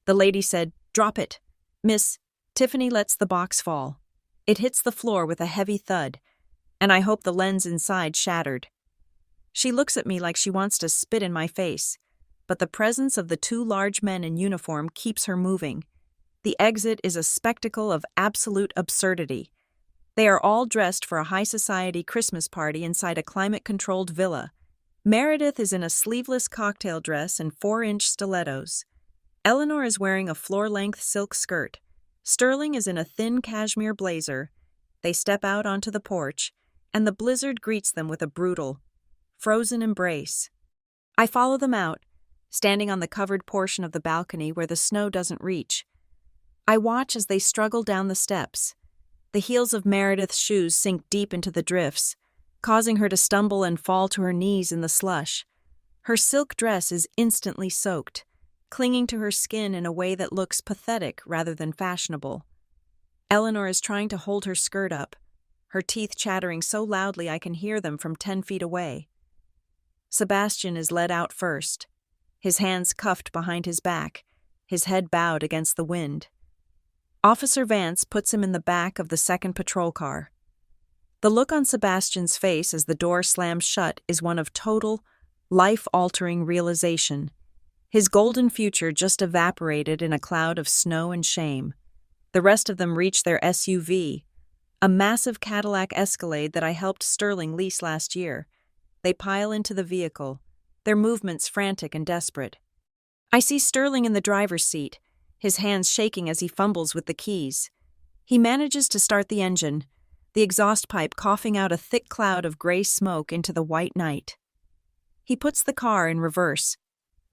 The lady said, "Drop it." "Miss," Tiffany lets the box fall. It hits the floor with a heavy thud, and I hope the lens inside shattered. She looks at me like she wants to spit in my face, but the presence of the two large men in uniform keeps her moving. The exit is a spectacle of absolute absurdity. They are all dressed for a high society Christmas party inside a climate-controlled villa. Meredith is in a sleeveless cocktail dress and 4-inch stilettos. Eleanor is wearing a floor-length silk skirt. Sterling is in a thin cashmere blazer. They step out onto the porch, and the blizzard greets them with a brutal, frozen embrace. I follow them out, standing on the covered portion of the balcony where the snow doesn't reach. I watch as they struggle down the steps. The heels of Meredith's shoes sink deep into the drifts, causing her to stumble and fall to her knees in the slush. Her silk dress is instantly soaked, clinging to her skin in a way that looks pathetic rather than fashionable. Eleanor is trying to hold her skirt up, her teeth chattering so loudly I can hear them from 10 feet away. Sebastian is led out first, his hands cuffed behind his back, his head bowed against the wind. Officer Vance puts him in the back of the second patrol car. The look on Sebastian's face as the door slams shut is one of total, life-altering realization. His golden future just evaporated in a cloud of snow and shame. The rest of them reach their SUV, a massive Cadillac Escalade that I helped Sterling lease last year. They pile into the vehicle, their movements frantic and desperate. I see Sterling in the driver's seat, his hands shaking as he fumbles with the keys. He manages to start the engine, the exhaust pipe coughing out a thick cloud of gray smoke into the white night. He puts the car in reverse,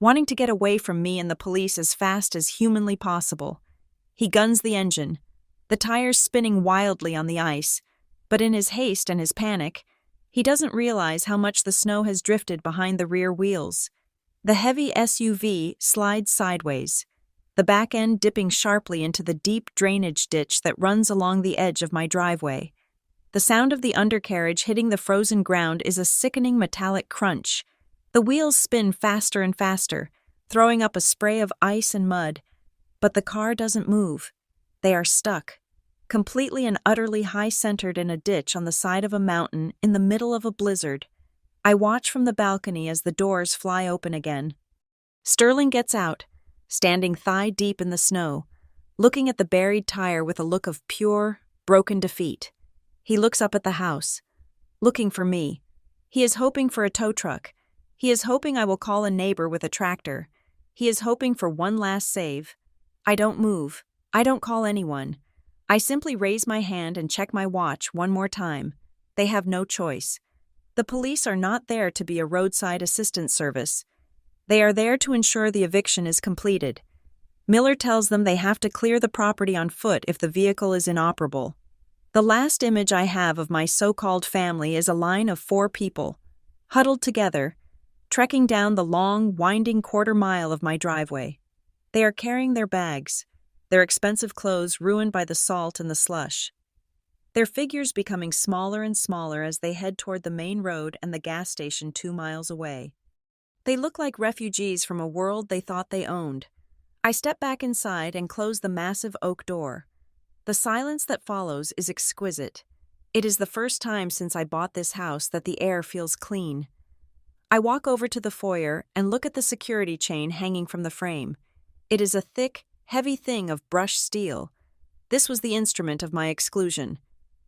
wanting to get away from me and the police as fast as humanly possible. He guns the engine, the tires spinning wildly on the ice, but in his haste and his panic, he doesn't realize how much the snow has drifted behind the rear wheels. The heavy SUV slides sideways, the back end dipping sharply into the deep drainage ditch that runs along the edge of my driveway. The sound of the undercarriage hitting the frozen ground is a sickening metallic crunch. The wheels spin faster and faster, throwing up a spray of ice and mud, but the car doesn't move. They are stuck, completely and utterly high-centered in a ditch on the side of a mountain in the middle of a blizzard. I watch from the balcony as the doors fly open again. Sterling gets out, standing thigh-deep in the snow, looking at the buried tire with a look of pure, broken defeat. He looks up at the house, looking for me. He is hoping for a tow truck. He is hoping I will call a neighbor with a tractor. He is hoping for one last save. I don't move. I don't call anyone. I simply raise my hand and check my watch one more time. They have no choice. The police are not there to be a roadside assistance service. They are there to ensure the eviction is completed. Miller tells them they have to clear the property on foot if the vehicle is inoperable. The last image I have of my so-called family is a line of 4 people, huddled together, trekking down the long, winding quarter-mile of my driveway. They are carrying their bags, their expensive clothes ruined by the salt and the slush. Their figures becoming smaller and smaller as they head toward the main road and the gas station 2 miles away. They look like refugees from a world they thought they owned. I step back inside and close the massive oak door. The silence that follows is exquisite. It is the first time since I bought this house that the air feels clean. I walk over to the foyer and look at the security chain hanging from the frame. It is a thick, heavy thing of brushed steel. This was the instrument of my exclusion.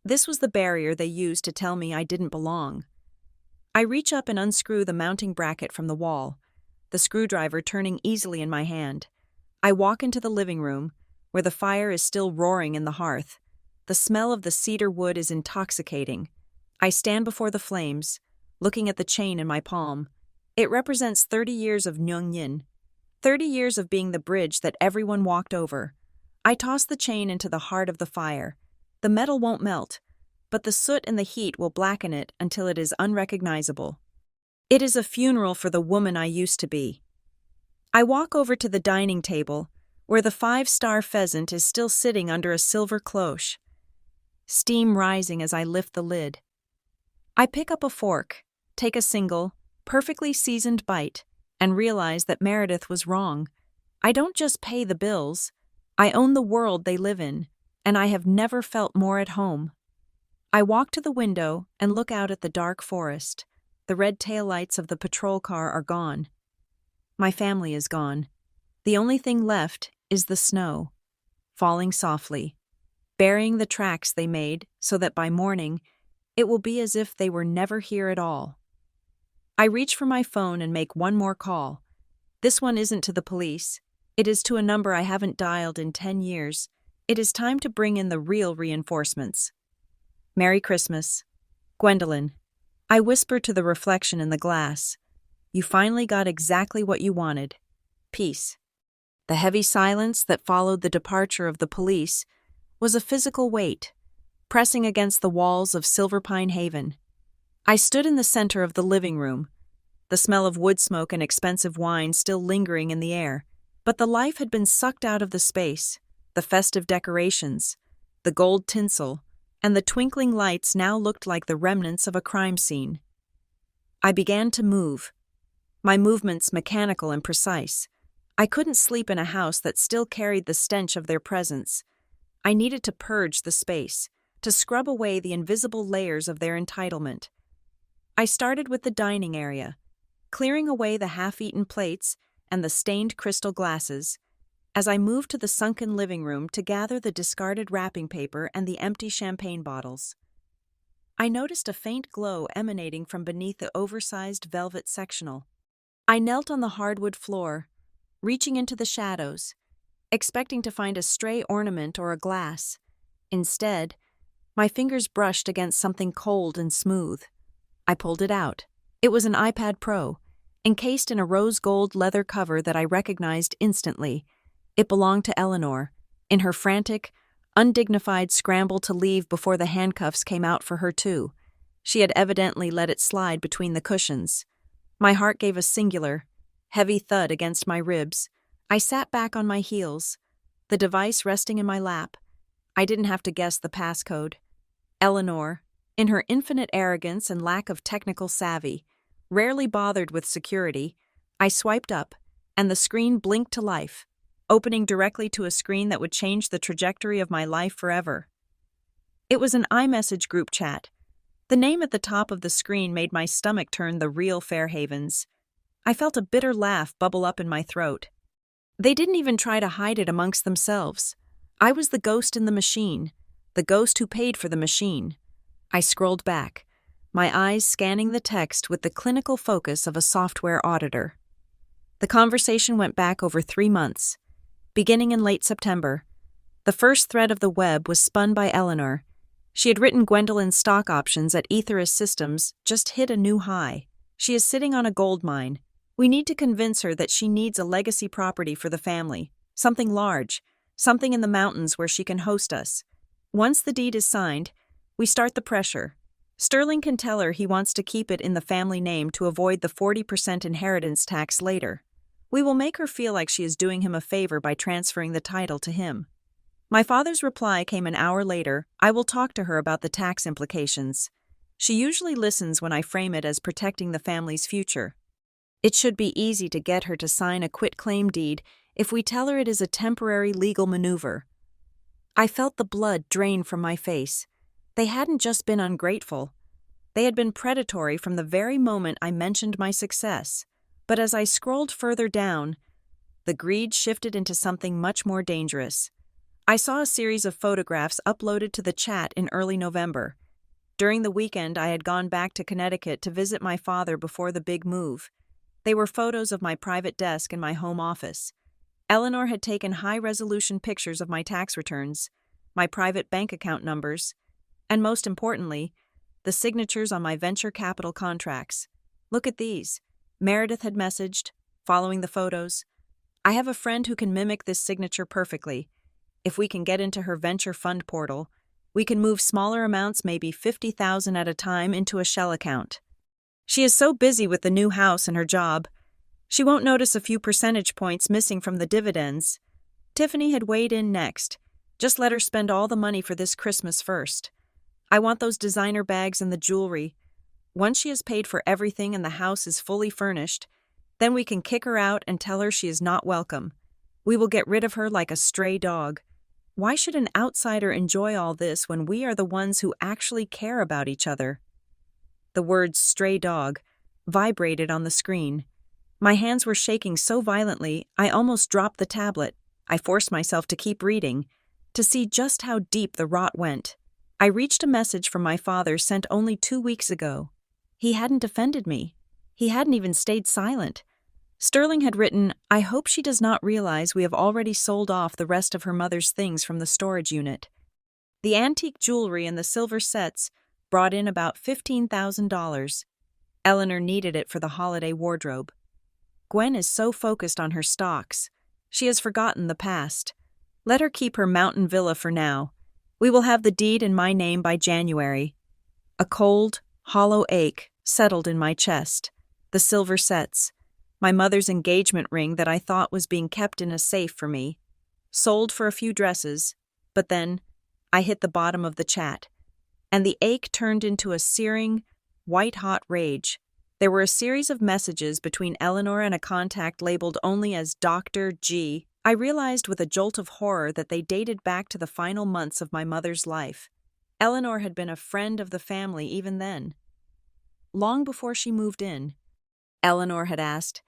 This was the barrier they used to tell me I didn't belong. I reach up and unscrew the mounting bracket from the wall, the screwdriver turning easily in my hand. I walk into the living room, where the fire is still roaring in the hearth. The smell of the cedar wood is intoxicating. I stand before the flames, looking at the chain in my palm. It represents 30 years of Nyungyin, 30 years of being the bridge that everyone walked over. I toss the chain into the heart of the fire. The metal won't melt, but the soot and the heat will blacken it until it is unrecognizable. It is a funeral for the woman I used to be. I walk over to the dining table, where the 5-star pheasant is still sitting under a silver cloche, steam rising as I lift the lid. I pick up a fork, take a single, perfectly seasoned bite, and realize that Meredith was wrong. I don't just pay the bills, I own the world they live in, and I have never felt more at home. I walk to the window and look out at the dark forest. The red taillights of the patrol car are gone. My family is gone. The only thing left is the snow, falling softly, burying the tracks they made so that by morning it will be as if they were never here at all. I reach for my phone and make one more call. This one isn't to the police. It is to a number I haven't dialed in 10 years. It is time to bring in the real reinforcements. Merry Christmas. Gwendolyn. I whisper to the reflection in the glass. You finally got exactly what you wanted. Peace. The heavy silence that followed the departure of the police was a physical weight, pressing against the walls of Silver Pine Haven. I stood in the center of the living room, the smell of wood smoke and expensive wine still lingering in the air, but the life had been sucked out of the space. The festive decorations, the gold tinsel, and the twinkling lights now looked like the remnants of a crime scene. I began to move, my movements mechanical and precise. I couldn't sleep in a house that still carried the stench of their presence. I needed to purge the space, to scrub away the invisible layers of their entitlement. I started with the dining area, clearing away the half-eaten plates and the stained crystal glasses. As I moved to the sunken living room to gather the discarded wrapping paper and the empty champagne bottles, I noticed a faint glow emanating from beneath the oversized velvet sectional. I knelt on the hardwood floor, reaching into the shadows, expecting to find a stray ornament or a glass. Instead, my fingers brushed against something cold and smooth. I pulled it out. It was an iPad Pro, encased in a rose gold leather cover that I recognized instantly. It belonged to Eleanor, in her frantic, undignified scramble to leave before the handcuffs came out for her too. She had evidently let it slide between the cushions. My heart gave a singular, heavy thud against my ribs. I sat back on my heels, the device resting in my lap. I didn't have to guess the passcode. Eleanor, in her infinite arrogance and lack of technical savvy, rarely bothered with security. I swiped up, and the screen blinked to life, opening directly to a screen that would change the trajectory of my life forever. It was an iMessage group chat. The name at the top of the screen made my stomach turn the real Fairhavens. I felt a bitter laugh bubble up in my throat. They didn't even try to hide it amongst themselves. I was the ghost in the machine, the ghost who paid for the machine. I scrolled back, my eyes scanning the text with the clinical focus of a software auditor. The conversation went back over 3 months, beginning in late September. The first thread of the web was spun by Eleanor. She had written Gwendolyn's stock options at Aetherius Systems just hit a new high. She is sitting on a gold mine. We need to convince her that she needs a legacy property for the family, something large, something in the mountains where she can host us. Once the deed is signed, we start the pressure. Sterling can tell her he wants to keep it in the family name to avoid the 40% inheritance tax later. We will make her feel like she is doing him a favor by transferring the title to him. My father's reply came an hour later. I will talk to her about the tax implications. She usually listens when I frame it as protecting the family's future. It should be easy to get her to sign a quitclaim deed if we tell her it is a temporary legal maneuver. I felt the blood drain from my face. They hadn't just been ungrateful. They had been predatory from the very moment I mentioned my success. But as I scrolled further down, the greed shifted into something much more dangerous. I saw a series of photographs uploaded to the chat in early November. During the weekend, I had gone back to Connecticut to visit my father before the big move. They were photos of my private desk in my home office. Eleanor had taken high-resolution pictures of my tax returns, my private bank account numbers, and most importantly, the signatures on my venture capital contracts. Look at these. Meredith had messaged, following the photos. I have a friend who can mimic this signature perfectly. If we can get into her venture fund portal, we can move smaller amounts, maybe $50,000 at a time, into a shell account. She is so busy with the new house and her job, she won't notice a few percentage points missing from the dividends. Tiffany had weighed in next. Just let her spend all the money for this Christmas first. I want those designer bags and the jewelry. Once she has paid for everything and the house is fully furnished, then we can kick her out and tell her she is not welcome. We will get rid of her like a stray dog. Why should an outsider enjoy all this when we are the ones who actually care about each other? The words "stray dog" vibrated on the screen. My hands were shaking so violently, I almost dropped the tablet. I forced myself to keep reading, to see just how deep the rot went. I reached a message from my father sent only 2 weeks ago. He hadn't defended me. He hadn't even stayed silent. Sterling had written, "I hope she does not realize we have already sold off the rest of her mother's things from the storage unit." The antique jewelry and the silver sets brought in about $15,000. Eleanor needed it for the holiday wardrobe. Gwen is so focused on her stocks. She has forgotten the past. Let her keep her mountain villa for now. We will have the deed in my name by January. A cold, hollow ache settled in my chest. The silver sets. My mother's engagement ring that I thought was being kept in a safe for me. Sold for a few dresses, but then I hit the bottom of the chat, and the ache turned into a searing, white-hot rage. There were a series of messages between Eleanor and a contact labeled only as Dr. G. I realized with a jolt of horror that they dated back to the final months of my mother's life. Eleanor had been a friend of the family even then. Long before she moved in, Eleanor had asked,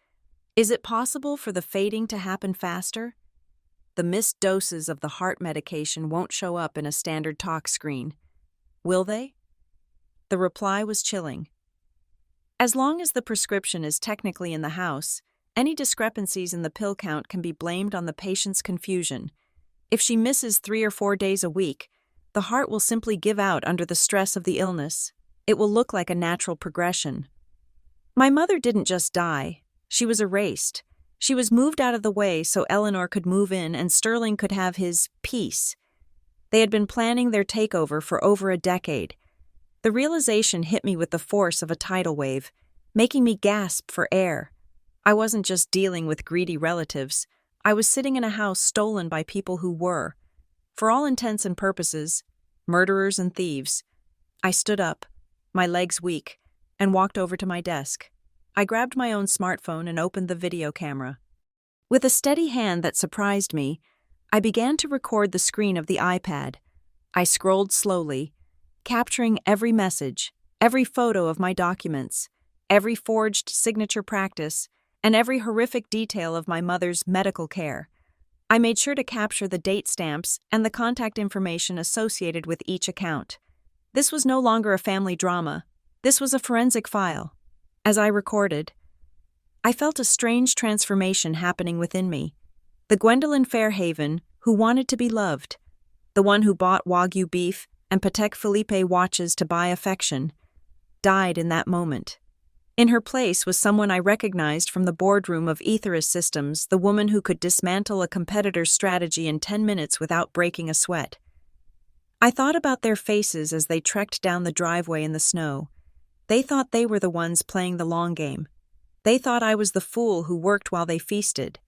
"Is it possible for the fading to happen faster?" The missed doses of the heart medication won't show up in a standard talk screen. Will they? The reply was chilling. As long as the prescription is technically in the house, any discrepancies in the pill count can be blamed on the patient's confusion. If she misses 3 or 4 days a week, the heart will simply give out under the stress of the illness. It will look like a natural progression. My mother didn't just die. She was erased. She was moved out of the way so Eleanor could move in and Sterling could have his peace. They had been planning their takeover for over a decade. The realization hit me with the force of a tidal wave, making me gasp for air. I wasn't just dealing with greedy relatives. I was sitting in a house stolen by people who were, for all intents and purposes, murderers and thieves. I stood up, my legs weak, and walked over to my desk. I grabbed my own smartphone and opened the video camera. With a steady hand that surprised me, I began to record the screen of the iPad. I scrolled slowly, capturing every message, every photo of my documents, every forged signature practice, and every horrific detail of my mother's medical care. I made sure to capture the date stamps and the contact information associated with each account. This was no longer a family drama. This was a forensic file. As I recorded, I felt a strange transformation happening within me. The Gwendolyn Fairhaven who wanted to be loved, the one who bought Wagyu beef and Patek Philippe watches to buy affection, died in that moment. In her place was someone I recognized from the boardroom of Ethos Systems, the woman who could dismantle a competitor's strategy in 10 minutes without breaking a sweat. I thought about their faces as they trekked down the driveway in the snow. They thought they were the ones playing the long game. They thought I was the fool who worked while they feasted.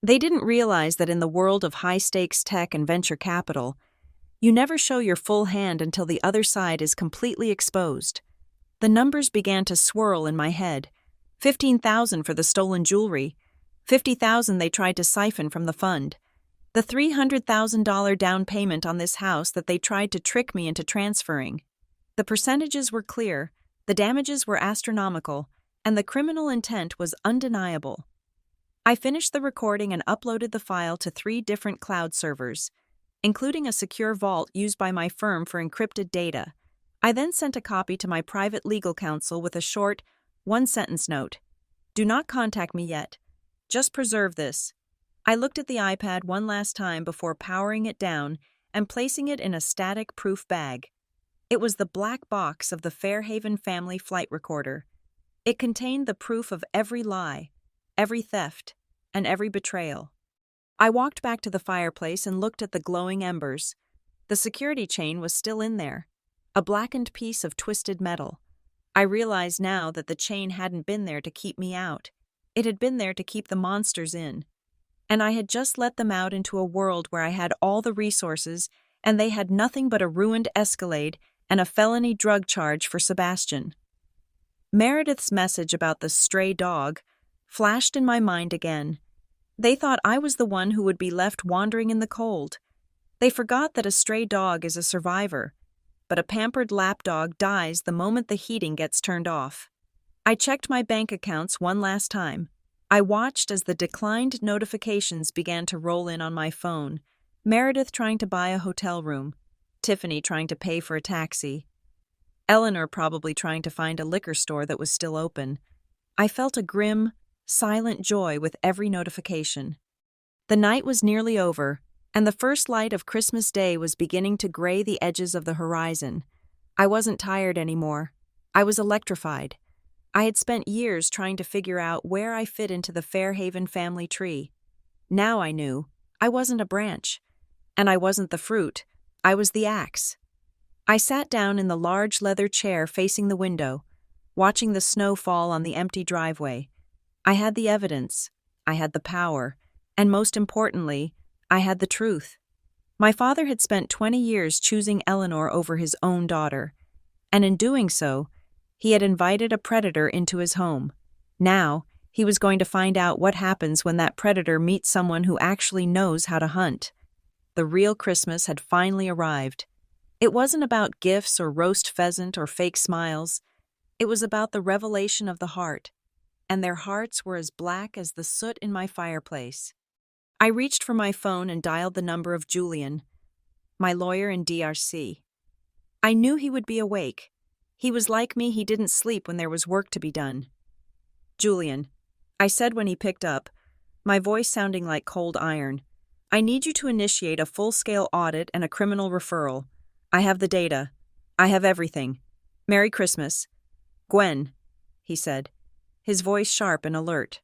They didn't realize that in the world of high-stakes tech and venture capital, you never show your full hand until the other side is completely exposed. The numbers began to swirl in my head. 15,000 for the stolen jewelry. 50,000 they tried to siphon from the fund. The $300,000 down payment on this house that they tried to trick me into transferring. The percentages were clear, the damages were astronomical, and the criminal intent was undeniable. I finished the recording and uploaded the file to 3 different cloud servers, including a secure vault used by my firm for encrypted data. I then sent a copy to my private legal counsel with a short, 1-sentence note. "Do not contact me yet. Just preserve this." I looked at the iPad one last time before powering it down and placing it in a static proof bag. It was the black box of the Fairhaven family flight recorder. It contained the proof of every lie, every theft, and every betrayal. I walked back to the fireplace and looked at the glowing embers. The security chain was still in there, a blackened piece of twisted metal. I realized now that the chain hadn't been there to keep me out. It had been there to keep the monsters in. And I had just let them out into a world where I had all the resources, and they had nothing but a ruined Escalade and a felony drug charge for Sebastian. Meredith's message about the stray dog flashed in my mind again. They thought I was the one who would be left wandering in the cold. They forgot that a stray dog is a survivor, but a pampered lapdog dies the moment the heating gets turned off. I checked my bank accounts one last time. I watched as the declined notifications began to roll in on my phone. Meredith trying to buy a hotel room. Tiffany trying to pay for a taxi. Eleanor probably trying to find a liquor store that was still open. I felt a grim, silent joy with every notification. The night was nearly over, and the first light of Christmas Day was beginning to gray the edges of the horizon. I wasn't tired anymore. I was electrified. I had spent years trying to figure out where I fit into the Fairhaven family tree. Now I knew. I wasn't a branch. And I wasn't the fruit. I was the axe. I sat down in the large leather chair facing the window, watching the snow fall on the empty driveway. I had the evidence. I had the power. And most importantly, I had the truth. My father had spent 20 years choosing Eleanor over his own daughter. And in doing so, he had invited a predator into his home. Now, he was going to find out what happens when that predator meets someone who actually knows how to hunt. The real Christmas had finally arrived. It wasn't about gifts or roast pheasant or fake smiles. It was about the revelation of the heart, and their hearts were as black as the soot in my fireplace. I reached for my phone and dialed the number of Julian, my lawyer in DRC. I knew he would be awake. He was like me, he didn't sleep when there was work to be done. "Julian," I said when he picked up, my voice sounding like cold iron, "I need you to initiate a full-scale audit and a criminal referral. I have the data. I have everything. Merry Christmas." "Gwen," he said, his voice sharp and alert.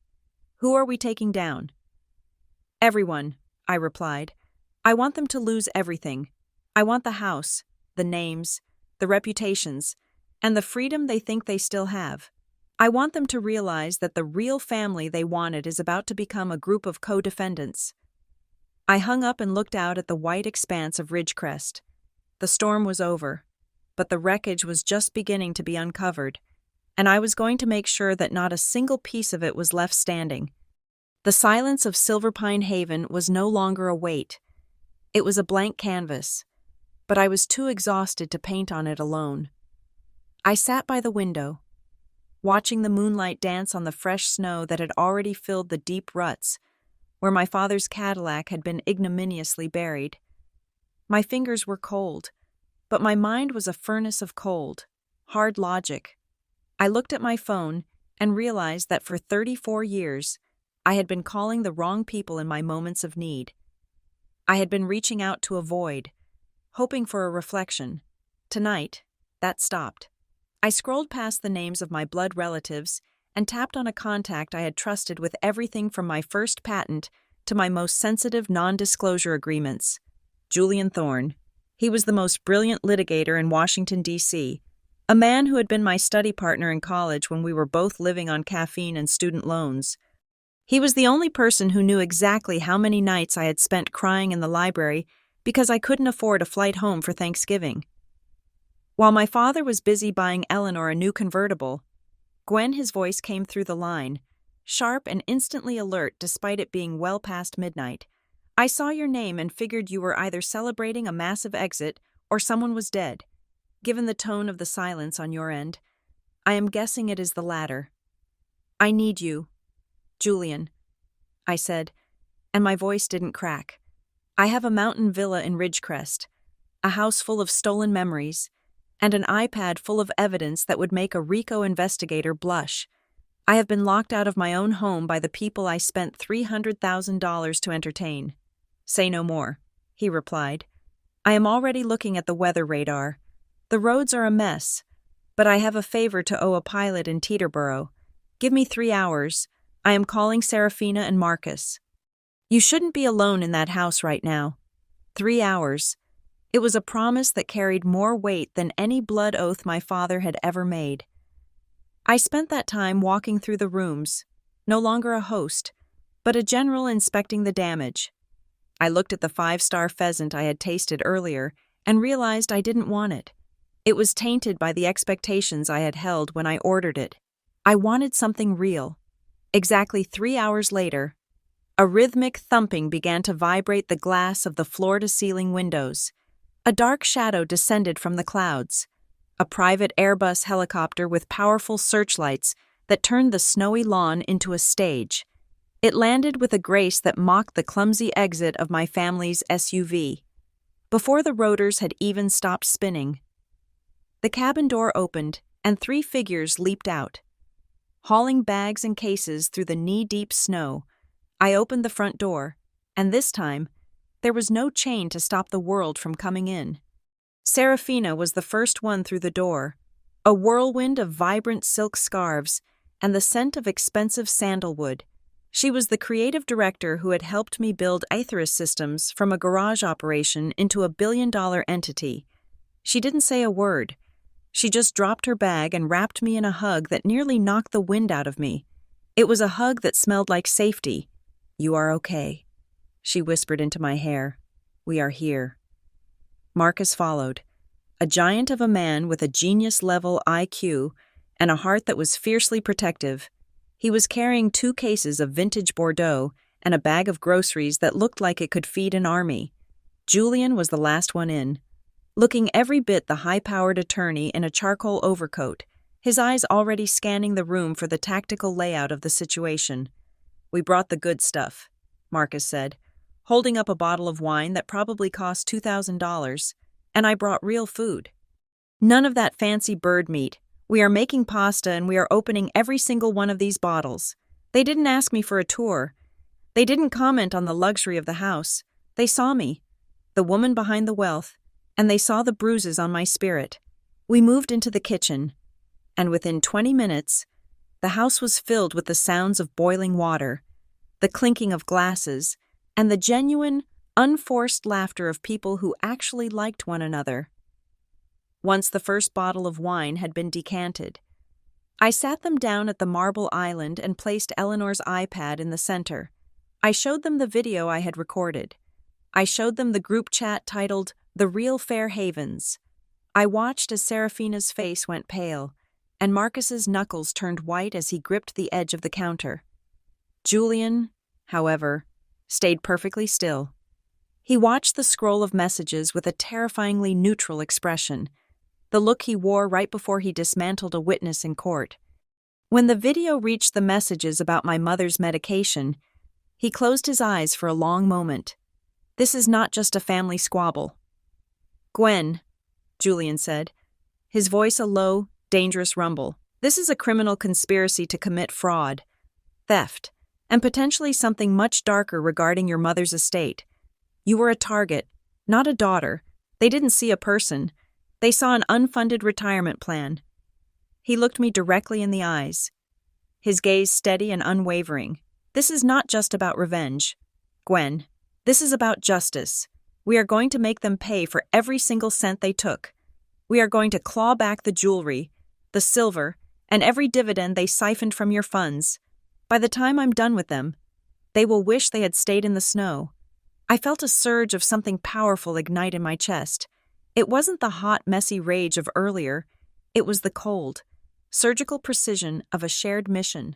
"Who are we taking down?" "Everyone," I replied. "I want them to lose everything. I want the house, the names, the reputations, and the freedom they think they still have. I want them to realize that the real family they wanted is about to become a group of co-defendants." I hung up and looked out at the white expanse of Ridgecrest. The storm was over, but the wreckage was just beginning to be uncovered, and I was going to make sure that not a single piece of it was left standing. The silence of Silverpine Haven was no longer a weight. It was a blank canvas, but I was too exhausted to paint on it alone. I sat by the window, watching the moonlight dance on the fresh snow that had already filled the deep ruts where my father's Cadillac had been ignominiously buried. My fingers were cold, but my mind was a furnace of cold, hard logic. I looked at my phone and realized that for 34 years, I had been calling the wrong people in my moments of need. I had been reaching out to a void, hoping for a reflection. Tonight, that stopped. I scrolled past the names of my blood relatives and tapped on a contact I had trusted with everything from my first patent to my most sensitive non-disclosure agreements. Julian Thorne. He was the most brilliant litigator in Washington, D.C., a man who had been my study partner in college when we were both living on caffeine and student loans. He was the only person who knew exactly how many nights I had spent crying in the library because I couldn't afford a flight home for Thanksgiving. While my father was busy buying Eleanor a new convertible, Gwen, his voice came through the line, sharp and instantly alert despite it being well past midnight. "I saw your name and figured you were either celebrating a massive exit or someone was dead. Given the tone of the silence on your end, I am guessing it is the latter. I need you, Julian," I said, and my voice didn't crack. "I have a mountain villa in Ridgecrest, a house full of stolen memories, and an iPad full of evidence that would make a RICO investigator blush. I have been locked out of my own home by the people I spent $300,000 to entertain." "Say no more," he replied. "I am already looking at the weather radar. The roads are a mess, but I have a favor to owe a pilot in Teterboro. Give me 3 hours. I am calling Serafina and Marcus. You shouldn't be alone in that house right now. 3 hours. It was a promise that carried more weight than any blood oath my father had ever made. I spent that time walking through the rooms, no longer a host, but a general inspecting the damage. I looked at the 5-star pheasant I had tasted earlier and realized I didn't want it. It was tainted by the expectations I had held when I ordered it. I wanted something real. Exactly 3 hours later, a rhythmic thumping began to vibrate the glass of the floor-to-ceiling windows. A dark shadow descended from the clouds, a private Airbus helicopter with powerful searchlights that turned the snowy lawn into a stage. It landed with a grace that mocked the clumsy exit of my family's SUV. Before the rotors had even stopped spinning, the cabin door opened and 3 figures leaped out. hauling bags and cases through the knee-deep snow. I opened the front door, and this time, there was no chain to stop the world from coming in. Serafina was the first one through the door, a whirlwind of vibrant silk scarves and the scent of expensive sandalwood. She was the creative director who had helped me build Aetherus Systems from a garage operation into a billion-dollar entity. She didn't say a word. She just dropped her bag and wrapped me in a hug that nearly knocked the wind out of me. It was a hug that smelled like safety. "You are okay," she whispered into my hair. "We are here." Marcus followed, a giant of a man with a genius-level IQ and a heart that was fiercely protective. He was carrying 2 cases of vintage Bordeaux and a bag of groceries that looked like it could feed an army. Julian was the last one in, looking every bit the high-powered attorney in a charcoal overcoat, his eyes already scanning the room for the tactical layout of the situation. "We brought the good stuff," Marcus said, holding up a bottle of wine that probably cost $2,000, "and I brought real food. None of that fancy bird meat. We are making pasta and we are opening every single one of these bottles. They didn't ask me for a tour. They didn't comment on the luxury of the house. They saw me, the woman behind the wealth, and they saw the bruises on my spirit. We moved into the kitchen, and within 20 minutes, the house was filled with the sounds of boiling water, the clinking of glasses, and the genuine, unforced laughter of people who actually liked one another. Once the first bottle of wine had been decanted, I sat them down at the marble island and placed Eleanor's iPad in the center. I showed them the video I had recorded. I showed them the group chat titled "The Real Fair Havens." I watched as Serafina's face went pale, and Marcus's knuckles turned white as he gripped the edge of the counter. Julian, however, stayed perfectly still. He watched the scroll of messages with a terrifyingly neutral expression, the look he wore right before he dismantled a witness in court. When the video reached the messages about my mother's medication, he closed his eyes for a long moment. "This is not just a family squabble." "Gwen," Julian said, his voice a low, dangerous rumble, "this is a criminal conspiracy to commit fraud, theft, and potentially something much darker regarding your mother's estate. You were a target, not a daughter. They didn't see a person. They saw an unfunded retirement plan." He looked me directly in the eyes, his gaze steady and unwavering. "This is not just about revenge, Gwen. This is about justice. We are going to make them pay for every single cent they took. We are going to claw back the jewelry, the silver, and every dividend they siphoned from your funds. By the time I'm done with them, they will wish they had stayed in the snow." I felt a surge of something powerful ignite in my chest. It wasn't the hot, messy rage of earlier. It was the cold, surgical precision of a shared mission.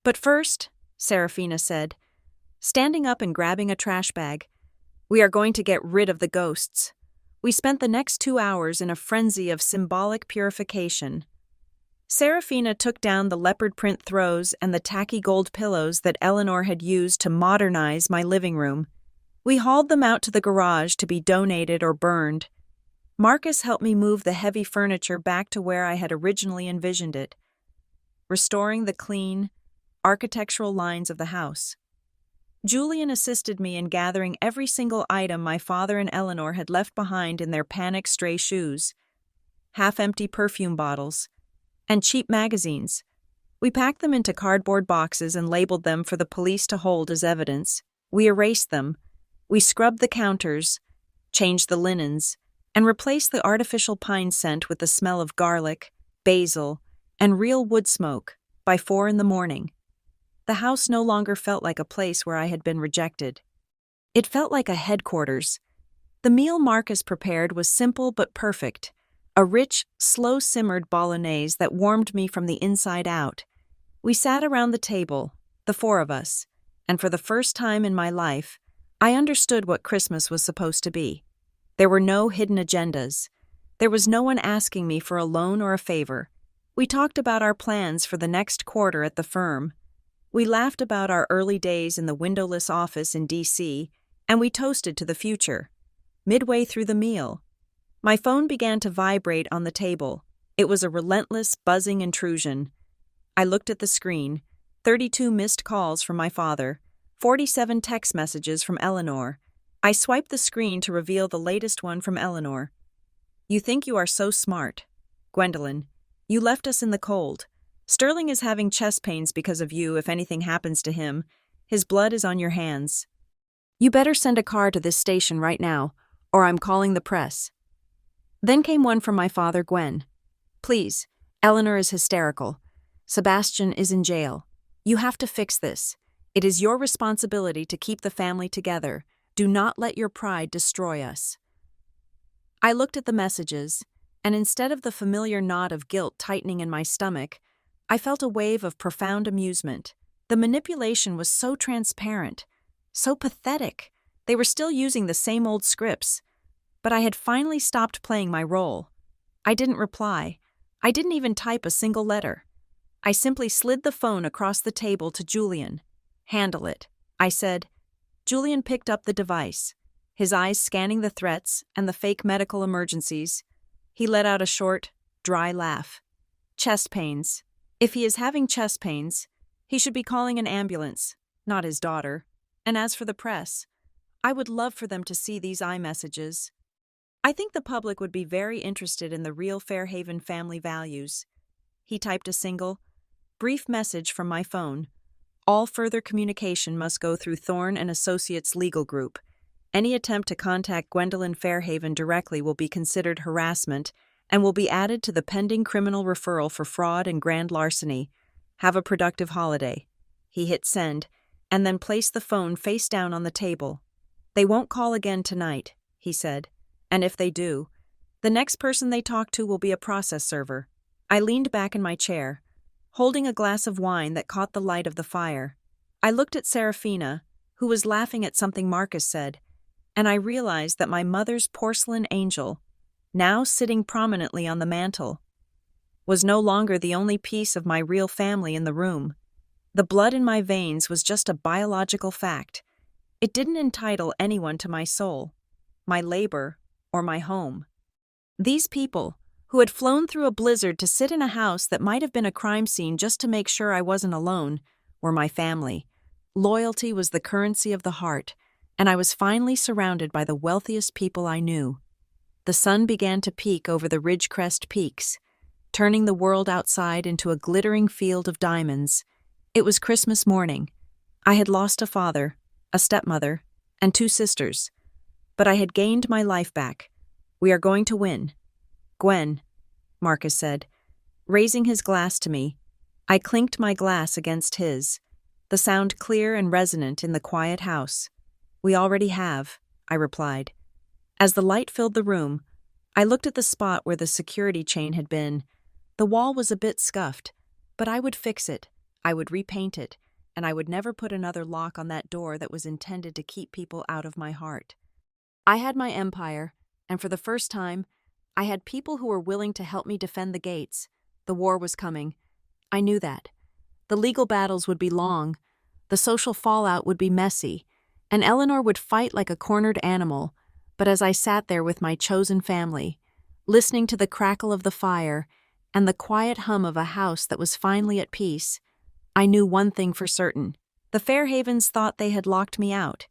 "But first," Serafina said, standing up and grabbing a trash bag, "we are going to get rid of the ghosts." We spent the next 2 hours in a frenzy of symbolic purification. Serafina took down the leopard print throws and the tacky gold pillows that Eleanor had used to modernize my living room. We hauled them out to the garage to be donated or burned. Marcus helped me move the heavy furniture back to where I had originally envisioned it, restoring the clean, architectural lines of the house. Julian assisted me in gathering every single item my father and Eleanor had left behind in their panic stray shoes, half-empty perfume bottles, and cheap magazines. We packed them into cardboard boxes and labeled them for the police to hold as evidence. We erased them. We scrubbed the counters, changed the linens, and replaced the artificial pine scent with the smell of garlic, basil, and real wood smoke by 4 a.m. The house no longer felt like a place where I had been rejected. It felt like a headquarters. The meal Marcus prepared was simple but perfect, a rich, slow-simmered bolognese that warmed me from the inside out. We sat around the table, the 4 of us, and for the first time in my life, I understood what Christmas was supposed to be. There were no hidden agendas. There was no one asking me for a loan or a favor. We talked about our plans for the next quarter at the firm. We laughed about our early days in the windowless office in D.C., and we toasted to the future. Midway through the meal, my phone began to vibrate on the table. It was a relentless, buzzing intrusion. I looked at the screen. 32 missed calls from my father, 47 text messages from Eleanor. I swiped the screen to reveal the latest one from Eleanor. You think you are so smart. Gwendolyn, you left us in the cold. Sterling is having chest pains because of you if anything happens to him. His blood is on your hands. You better send a car to this station right now, or I'm calling the press. Then came one from my father, Gwen. Please, Eleanor is hysterical. Sebastian is in jail. You have to fix this. It is your responsibility to keep the family together. Do not let your pride destroy us. I looked at the messages, and instead of the familiar knot of guilt tightening in my stomach, I felt a wave of profound amusement. The manipulation was so transparent, so pathetic. They were still using the same old scripts, but I had finally stopped playing my role. I didn't reply. I didn't even type a single letter. I simply slid the phone across the table to Julian. Handle it, I said. Julian picked up the device, his eyes scanning the threats and the fake medical emergencies. He let out a short, dry laugh. Chest pains. If he is having chest pains, he should be calling an ambulance, not his daughter. And as for the press, I would love for them to see these iMessages. I think the public would be very interested in the real Fairhaven family values. He typed a single, brief message from my phone. All further communication must go through Thorne and Associates Legal Group. Any attempt to contact Gwendolyn Fairhaven directly will be considered harassment and will be added to the pending criminal referral for fraud and grand larceny. Have a productive holiday. He hit send, and then placed the phone face down on the table. They won't call again tonight, he said. And if they do, the next person they talk to will be a process server. I leaned back in my chair, holding a glass of wine that caught the light of the fire. I looked at Serafina, who was laughing at something Marcus said, and I realized that my mother's porcelain angel, now sitting prominently on the mantel, was no longer the only piece of my real family in the room. The blood in my veins was just a biological fact. It didn't entitle anyone to my soul, my labor, or my home. These people, who had flown through a blizzard to sit in a house that might have been a crime scene just to make sure I wasn't alone, were my family. Loyalty was the currency of the heart, and I was finally surrounded by the wealthiest people I knew. The sun began to peek over the Ridgecrest peaks, turning the world outside into a glittering field of diamonds. It was Christmas morning. I had lost a father, a stepmother, and 2 sisters, but I had gained my life back. We are going to win. Gwen, Marcus said, raising his glass to me. I clinked my glass against his, the sound clear and resonant in the quiet house. We already have, I replied. As the light filled the room, I looked at the spot where the security chain had been. The wall was a bit scuffed, but I would fix it, I would repaint it, and I would never put another lock on that door that was intended to keep people out of my heart. I had my empire, and for the first time, I had people who were willing to help me defend the gates. The war was coming. I knew that. The legal battles would be long, the social fallout would be messy, and Eleanor would fight like a cornered animal. But as I sat there with my chosen family, listening to the crackle of the fire and the quiet hum of a house that was finally at peace, I knew one thing for certain. The Fairhavens thought they had locked me out.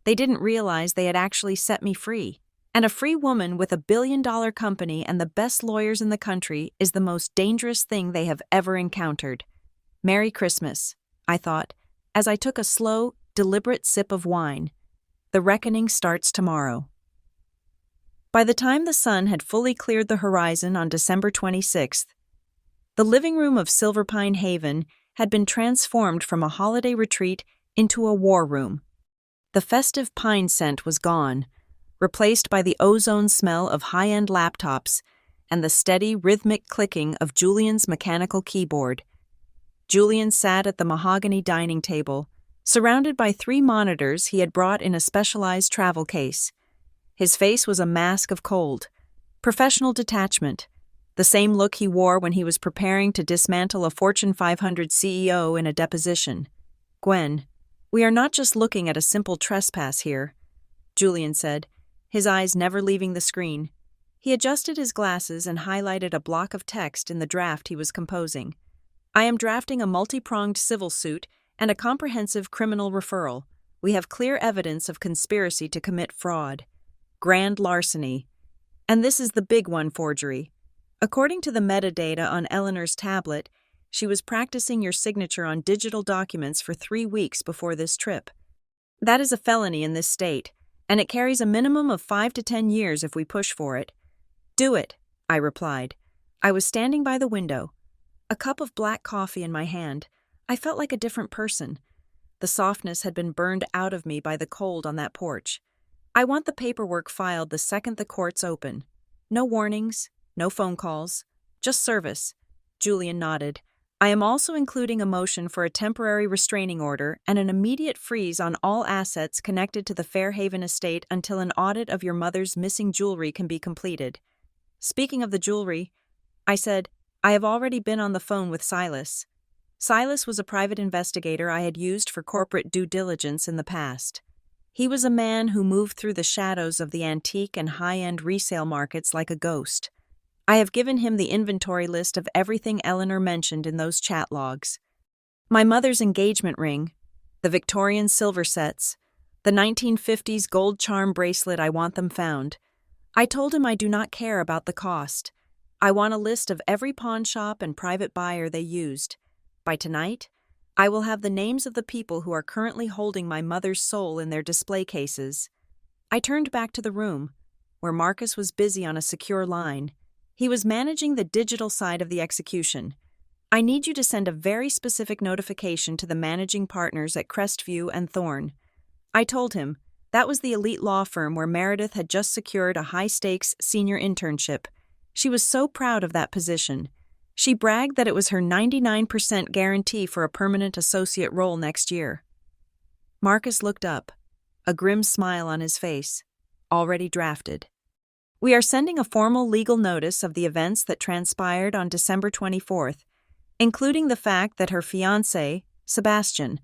They didn't realize they had actually set me free. And a free woman with $1 billion company and the best lawyers in the country is the most dangerous thing they have ever encountered. Merry Christmas, I thought, as I took a slow, deliberate sip of wine. The reckoning starts tomorrow. By the time the sun had fully cleared the horizon on December 26th, the living room of Silverpine Haven had been transformed from a holiday retreat into a war room. The festive pine scent was gone, replaced by the ozone smell of high-end laptops and the steady, rhythmic clicking of Julian's mechanical keyboard. Julian sat at the mahogany dining table, surrounded by 3 monitors he had brought in a specialized travel case. His face was a mask of cold, professional detachment, the same look he wore when he was preparing to dismantle a Fortune 500 CEO in a deposition. Gwen, we are not just looking at a simple trespass here, Julian said, his eyes never leaving the screen. He adjusted his glasses and highlighted a block of text in the draft he was composing. I am drafting a multi-pronged civil suit and a comprehensive criminal referral. We have clear evidence of conspiracy to commit fraud, grand larceny, and this is the big one: forgery. According to the metadata on Eleanor's tablet, she was practicing your signature on digital documents for 3 weeks before this trip. That is a felony in this state, and it carries a minimum of 5 to 10 years if we push for it. Do it, I replied. I was standing by the window, a cup of black coffee in my hand. I felt like a different person. The softness had been burned out of me by the cold on that porch. I want the paperwork filed the second the courts open. No warnings, no phone calls, just service. Julian nodded. I am also including a motion for a temporary restraining order and an immediate freeze on all assets connected to the Fairhaven estate until an audit of your mother's missing jewelry can be completed. Speaking of the jewelry, I said, I have already been on the phone with Silas. Silas was a private investigator I had used for corporate due diligence in the past. He was a man who moved through the shadows of the antique and high-end resale markets like a ghost. I have given him the inventory list of everything Eleanor mentioned in those chat logs. My mother's engagement ring, the Victorian silver sets, the 1950s gold charm bracelet. I want them found. I told him I do not care about the cost. I want a list of every pawn shop and private buyer they used. By tonight, I will have the names of the people who are currently holding my mother's soul in their display cases. I turned back to the room, where Marcus was busy on a secure line. He was managing the digital side of the execution. I need you to send a very specific notification to the managing partners at Crestview and Thorne. I told him that was the elite law firm where Meredith had just secured a high-stakes senior internship. She was so proud of that position. She bragged that it was her 99% guarantee for a permanent associate role next year. Marcus looked up, a grim smile on his face. Already drafted. We are sending a formal legal notice of the events that transpired on December 24th, including the fact that her fiancé, Sebastian,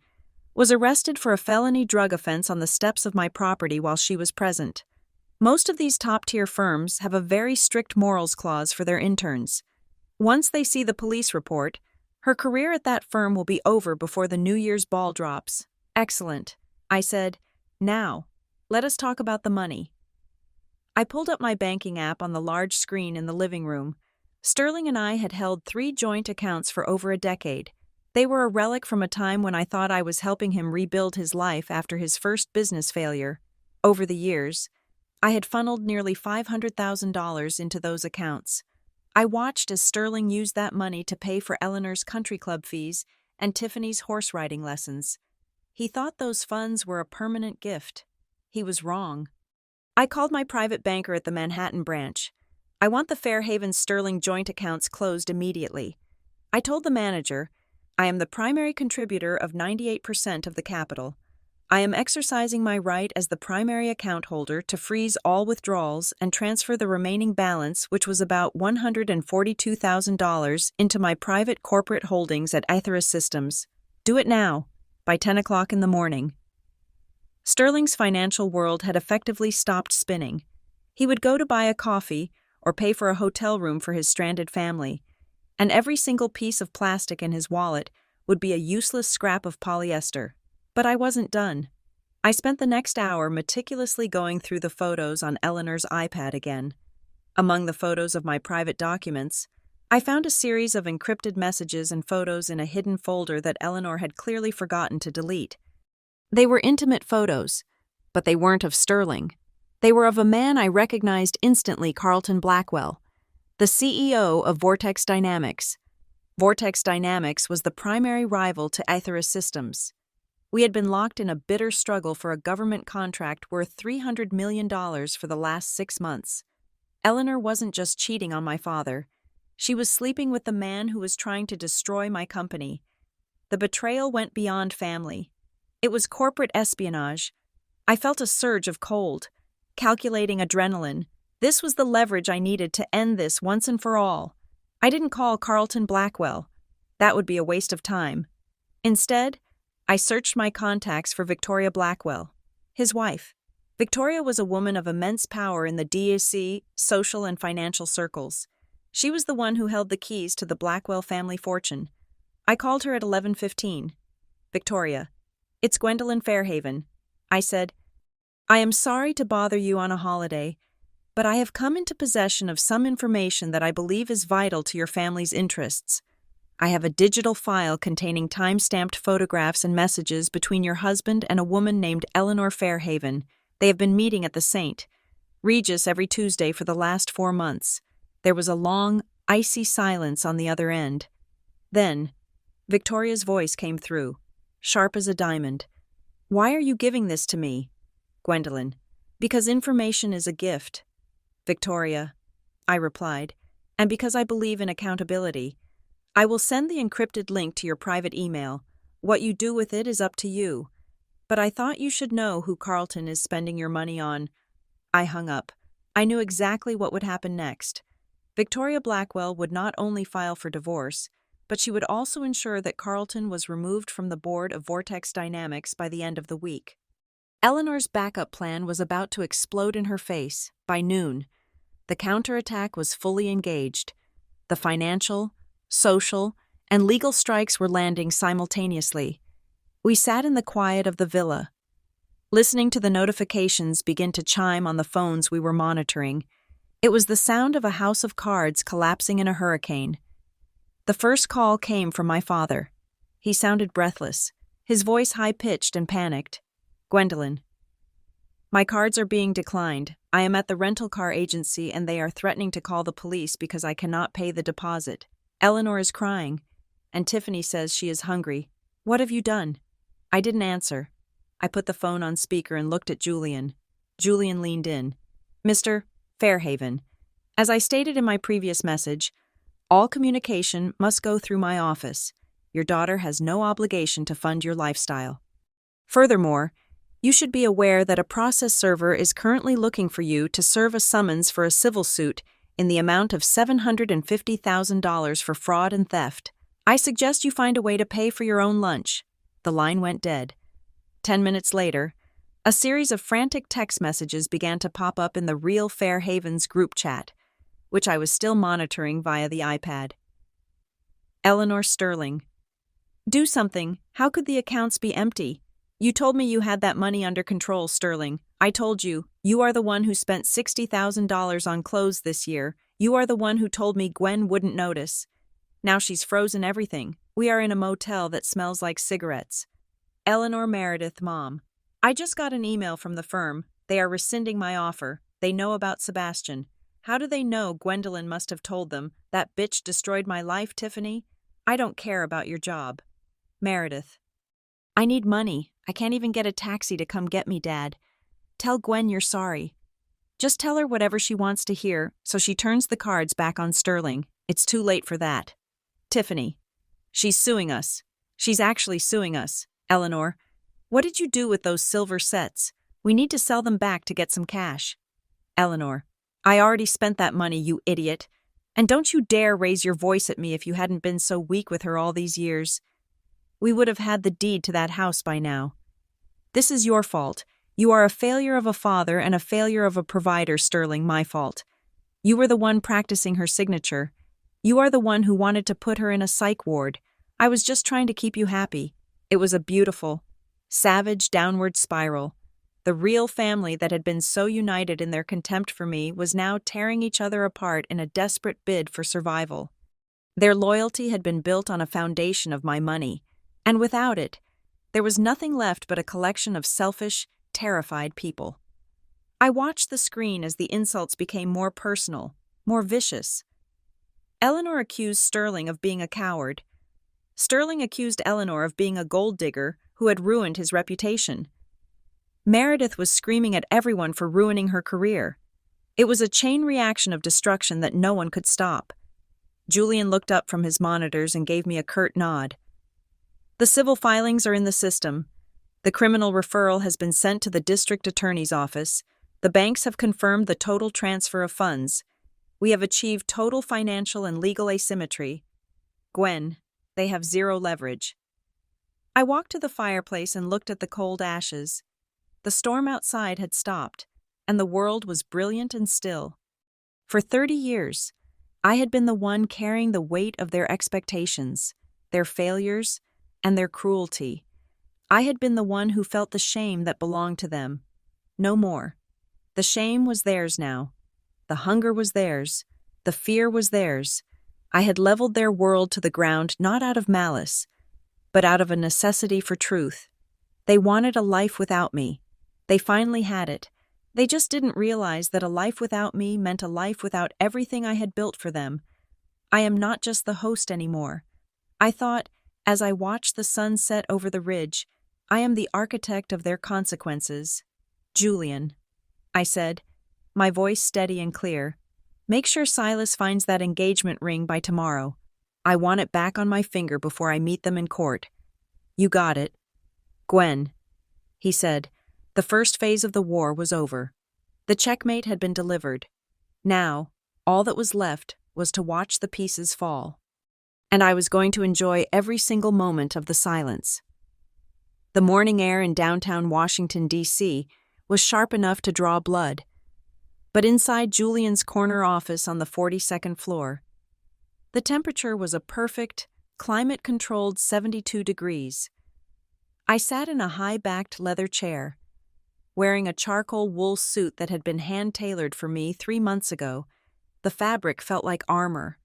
was arrested for a felony drug offense on the steps of my property while she was present. Most of these top-tier firms have a very strict morals clause for their interns. Once they see the police report, her career at that firm will be over before the New Year's ball drops. Excellent, I said. Now, let us talk about the money. I pulled up my banking app on the large screen in the living room. Sterling and I had held 3 joint accounts for over a decade. They were a relic from a time when I thought I was helping him rebuild his life after his first business failure. Over the years, I had funneled nearly $500,000 into those accounts. I watched as Sterling used that money to pay for Eleanor's country club fees and Tiffany's horse riding lessons. He thought those funds were a permanent gift. He was wrong. I called my private banker at the Manhattan branch. I want the Fairhaven Sterling joint accounts closed immediately. I told the manager, I am the primary contributor of 98% of the capital. I am exercising my right as the primary account holder to freeze all withdrawals and transfer the remaining balance, which was about $142,000, into my private corporate holdings at Aethera Systems. Do it now, by 10 o'clock in the morning. Sterling's financial world had effectively stopped spinning. He would go to buy a coffee or pay for a hotel room for his stranded family, and every single piece of plastic in his wallet would be a useless scrap of polyester. But I wasn't done. I spent the next hour meticulously going through the photos on Eleanor's iPad again. Among the photos of my private documents, I found a series of encrypted messages and photos in a hidden folder that Eleanor had clearly forgotten to delete. They were intimate photos, but they weren't of Sterling. They were of a man I recognized instantly: Carlton Blackwell, the CEO of Vortex Dynamics. Vortex Dynamics was the primary rival to Aethera Systems. We had been locked in a bitter struggle for a government contract worth $300 million for the last 6 months. Eleanor wasn't just cheating on my father. She was sleeping with the man who was trying to destroy my company. The betrayal went beyond family. It was corporate espionage. I felt a surge of cold, calculating adrenaline. This was the leverage I needed to end this once and for all. I didn't call Carlton Blackwell. That would be a waste of time. Instead, I searched my contacts for Victoria Blackwell, his wife. Victoria was a woman of immense power in the DSC, social and financial circles. She was the one who held the keys to the Blackwell family fortune. I called her at 11:15. Victoria. It's Gwendolyn Fairhaven. I said, I am sorry to bother you on a holiday, but I have come into possession of some information that I believe is vital to your family's interests. I have a digital file containing time-stamped photographs and messages between your husband and a woman named Eleanor Fairhaven. They have been meeting at the St. Regis every Tuesday for the last 4 months. There was a long, icy silence on the other end. Then, Victoria's voice came through, sharp as a diamond. Why are you giving this to me? Gwendolyn. Because information is a gift. Victoria. I replied. And because I believe in accountability. I will send the encrypted link to your private email. What you do with it is up to you. But I thought you should know who Carlton is spending your money on. I hung up. I knew exactly what would happen next. Victoria Blackwell would not only file for divorce, but she would also ensure that Carlton was removed from the board of Vortex Dynamics by the end of the week. Eleanor's backup plan was about to explode in her face by noon. The counterattack was fully engaged. The financial, social, and legal strikes were landing simultaneously. We sat in the quiet of the villa, listening to the notifications begin to chime on the phones we were monitoring. It was the sound of a house of cards collapsing in a hurricane. The first call came from my father. He sounded breathless, his voice high-pitched and panicked. Gwendolyn. My cards are being declined. I am at the rental car agency and they are threatening to call the police because I cannot pay the deposit. Eleanor is crying, and Tiffany says she is hungry. What have you done? I didn't answer. I put the phone on speaker and looked at Julian. Julian leaned in. Mr. Fairhaven, as I stated in my previous message, all communication must go through my office. Your daughter has no obligation to fund your lifestyle. Furthermore, you should be aware that a process server is currently looking for you to serve a summons for a civil suit in the amount of $750,000 for fraud and theft. I suggest you find a way to pay for your own lunch. The line went dead. 10 minutes later, a series of frantic text messages began to pop up in the Real Fairhaven's group chat, which I was still monitoring via the iPad. Eleanor Sterling. Do something. How could the accounts be empty? You told me you had that money under control, Sterling. I told you. You are the one who spent $60,000 on clothes this year. You are the one who told me Gwen wouldn't notice. Now she's frozen everything. We are in a motel that smells like cigarettes. Eleanor Meredith, Mom. I just got an email from the firm. They are rescinding my offer. They know about Sebastian. How do they know? Gwendolyn must have told them. That bitch destroyed my life, Tiffany. I don't care about your job. Meredith. I need money. I can't even get a taxi to come get me, Dad. Tell Gwen you're sorry. Just tell her whatever she wants to hear, so she turns the cards back on Sterling. It's too late for that. Tiffany. She's suing us. She's actually suing us. Eleanor. What did you do with those silver sets? We need to sell them back to get some cash. Eleanor. I already spent that money, you idiot. And don't you dare raise your voice at me if you hadn't been so weak with her all these years. We would have had the deed to that house by now. This is your fault. You are a failure of a father and a failure of a provider, Sterling, my fault. You were the one practicing her signature. You are the one who wanted to put her in a psych ward. I was just trying to keep you happy. It was a beautiful, savage downward spiral. The real family that had been so united in their contempt for me was now tearing each other apart in a desperate bid for survival. Their loyalty had been built on a foundation of my money, and without it, there was nothing left but a collection of selfish, terrified people. I watched the screen as the insults became more personal, more vicious. Eleanor accused Sterling of being a coward. Sterling accused Eleanor of being a gold digger who had ruined his reputation. Meredith was screaming at everyone for ruining her career. It was a chain reaction of destruction that no one could stop. Julian looked up from his monitors and gave me a curt nod. The civil filings are in the system. The criminal referral has been sent to the district attorney's office. The banks have confirmed the total transfer of funds. We have achieved total financial and legal asymmetry. Gwen, they have zero leverage. I walked to the fireplace and looked at the cold ashes. The storm outside had stopped, and the world was brilliant and still. For 30 years, I had been the one carrying the weight of their expectations. their failures, and their cruelty. I had been the one who felt the shame that belonged to them. No more. The shame was theirs now. The hunger was theirs. The fear was theirs. I had leveled their world to the ground not out of malice, but out of a necessity for truth. They wanted a life without me. They finally had it. They just didn't realize that a life without me meant a life without everything I had built for them. I am not just the host anymore. I thought, as I watched the sun set over the ridge, I am the architect of their consequences. Julian, I said, my voice steady and clear, make sure Silas finds that engagement ring by tomorrow. I want it back on my finger before I meet them in court. You got it. Gwen, he said, the first phase of the war was over. The checkmate had been delivered. Now, all that was left was to watch the pieces fall. And I was going to enjoy every single moment of the silence. The morning air in downtown Washington, D.C. was sharp enough to draw blood. But inside Julian's corner office on the 42nd floor, the temperature was a perfect, climate-controlled 72 degrees. I sat in a high-backed leather chair, wearing a charcoal wool suit that had been hand-tailored for me 3 months ago. The fabric felt like armor.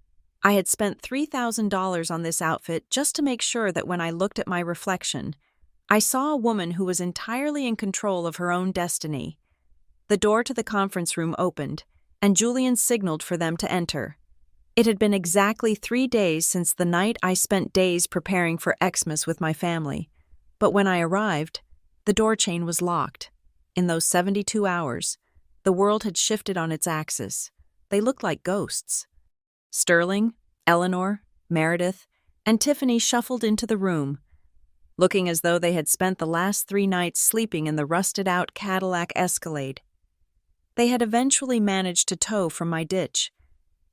I had spent $3,000 on this outfit just to make sure that when I looked at my reflection, I saw a woman who was entirely in control of her own destiny. The door to the conference room opened, and Julian signaled for them to enter. It had been exactly 3 days since the night I spent days preparing for Xmas with my family. But when I arrived, the door chain was locked. In those 72 hours, the world had shifted on its axis. They looked like ghosts. Sterling, Eleanor, Meredith, and Tiffany shuffled into the room, looking as though they had spent the last 3 nights sleeping in the rusted-out Cadillac Escalade. They had eventually managed to tow from my ditch.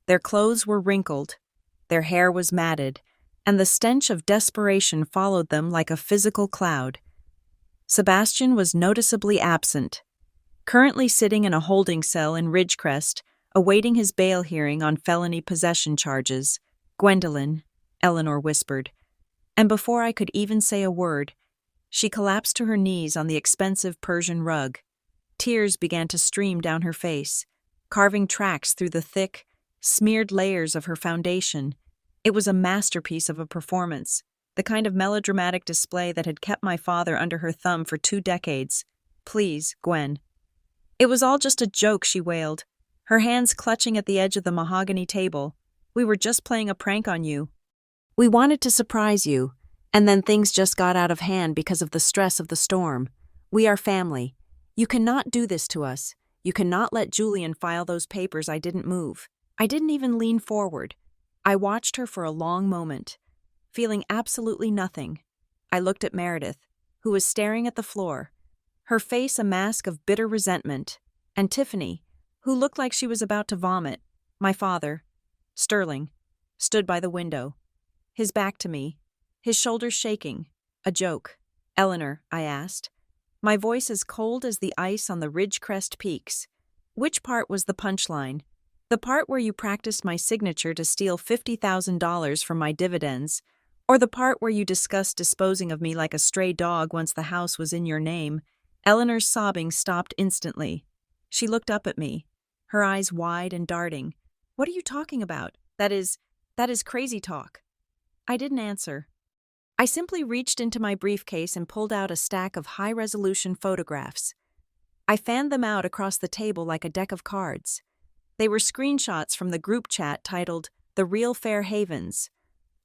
Their clothes were wrinkled, their hair was matted, and the stench of desperation followed them like a physical cloud. Sebastian was noticeably absent, currently sitting in a holding cell in Ridgecrest, awaiting his bail hearing on felony possession charges. Gwendolyn, Eleanor whispered, and before I could even say a word, she collapsed to her knees on the expensive Persian rug. Tears began to stream down her face, carving tracks through the thick, smeared layers of her foundation. It was a masterpiece of a performance, the kind of melodramatic display that had kept my father under her thumb for 2 decades. Please, Gwen. It was all just a joke, she wailed, her hands clutching at the edge of the mahogany table. We were just playing a prank on you. We wanted to surprise you, and then things just got out of hand because of the stress of the storm. We are family. You cannot do this to us. You cannot let Julian file those papers I didn't move. I didn't even lean forward. I watched her for a long moment, feeling absolutely nothing. I looked at Meredith, who was staring at the floor, her face a mask of bitter resentment, and Tiffany, who looked like she was about to vomit. My father, Sterling, stood by the window, his back to me, his shoulders shaking. A joke. Eleanor, I asked, my voice as cold as the ice on the Ridgecrest peaks. Which part was the punchline? The part where you practiced my signature to steal $50,000 from my dividends, or the part where you discussed disposing of me like a stray dog once the house was in your name? Eleanor's sobbing stopped instantly. She looked up at me, her eyes wide and darting. What are you talking about? That is crazy talk. I didn't answer. I simply reached into my briefcase and pulled out a stack of high-resolution photographs. I fanned them out across the table like a deck of cards. They were screenshots from the group chat titled The Real Fair Havens.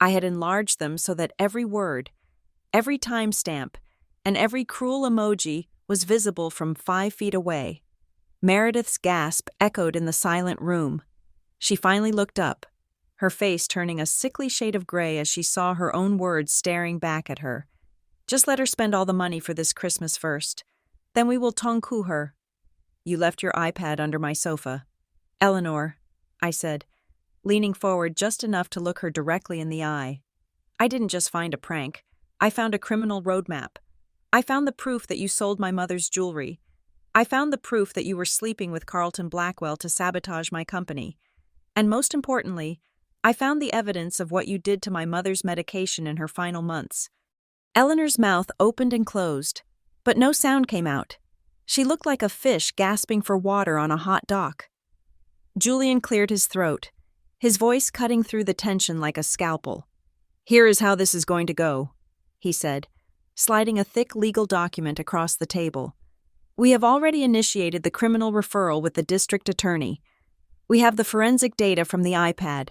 I had enlarged them so that every word, every timestamp, and every cruel emoji was visible from 5 feet away. Meredith's gasp echoed in the silent room. She finally looked up, her face turning a sickly shade of gray as she saw her own words staring back at her. Just let her spend all the money for this Christmas first. Then we will tonku her. You left your iPad under my sofa. Eleanor, I said, leaning forward just enough to look her directly in the eye. I didn't just find a prank. I found a criminal roadmap. I found the proof that you sold my mother's jewelry. I found the proof that you were sleeping with Carlton Blackwell to sabotage my company. And most importantly, I found the evidence of what you did to my mother's medication in her final months. Eleanor's mouth opened and closed, but no sound came out. She looked like a fish gasping for water on a hot dock. Julian cleared his throat, his voice cutting through the tension like a scalpel. "Here is how this is going to go," he said, sliding a thick legal document across the table. "We have already initiated the criminal referral with the district attorney. We have the forensic data from the iPad,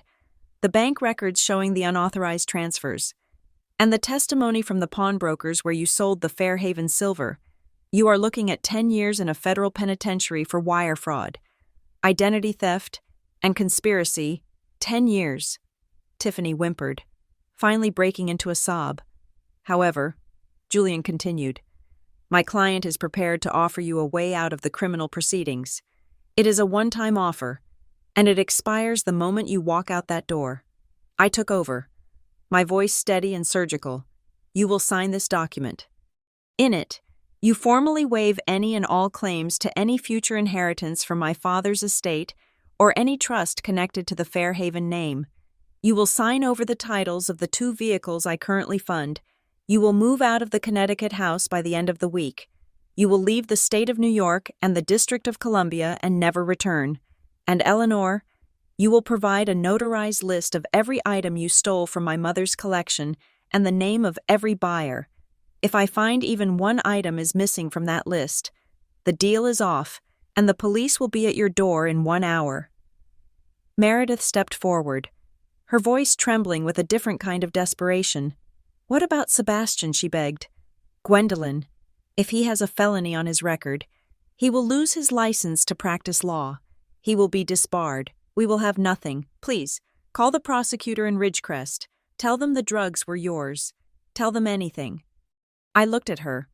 the bank records showing the unauthorized transfers, and the testimony from the pawnbrokers where you sold the Fairhaven silver. You are looking at 10 years in a federal penitentiary for wire fraud, identity theft, and conspiracy. 10 years. Tiffany whimpered, finally breaking into a sob. However, Julian continued, "My client is prepared to offer you a way out of the criminal proceedings. It is a one-time offer, and it expires the moment you walk out that door. I took over, my voice steady and surgical. You will sign this document. In it, you formally waive any and all claims to any future inheritance from my father's estate or any trust connected to the Fairhaven name. You will sign over the titles of the 2 vehicles I currently fund. You will move out of the Connecticut house by the end of the week. You will leave the state of New York and the District of Columbia and never return. And Eleanor, you will provide a notarized list of every item you stole from my mother's collection and the name of every buyer. If I find even one item is missing from that list, the deal is off, and the police will be at your door in 1 hour." Meredith stepped forward, her voice trembling with a different kind of desperation. "What about Sebastian?" she begged. "Gwendolyn, if he has a felony on his record, he will lose his license to practice law. He will be disbarred. We will have nothing. Please, call the prosecutor in Ridgecrest. Tell them the drugs were yours. Tell them anything." I looked at her,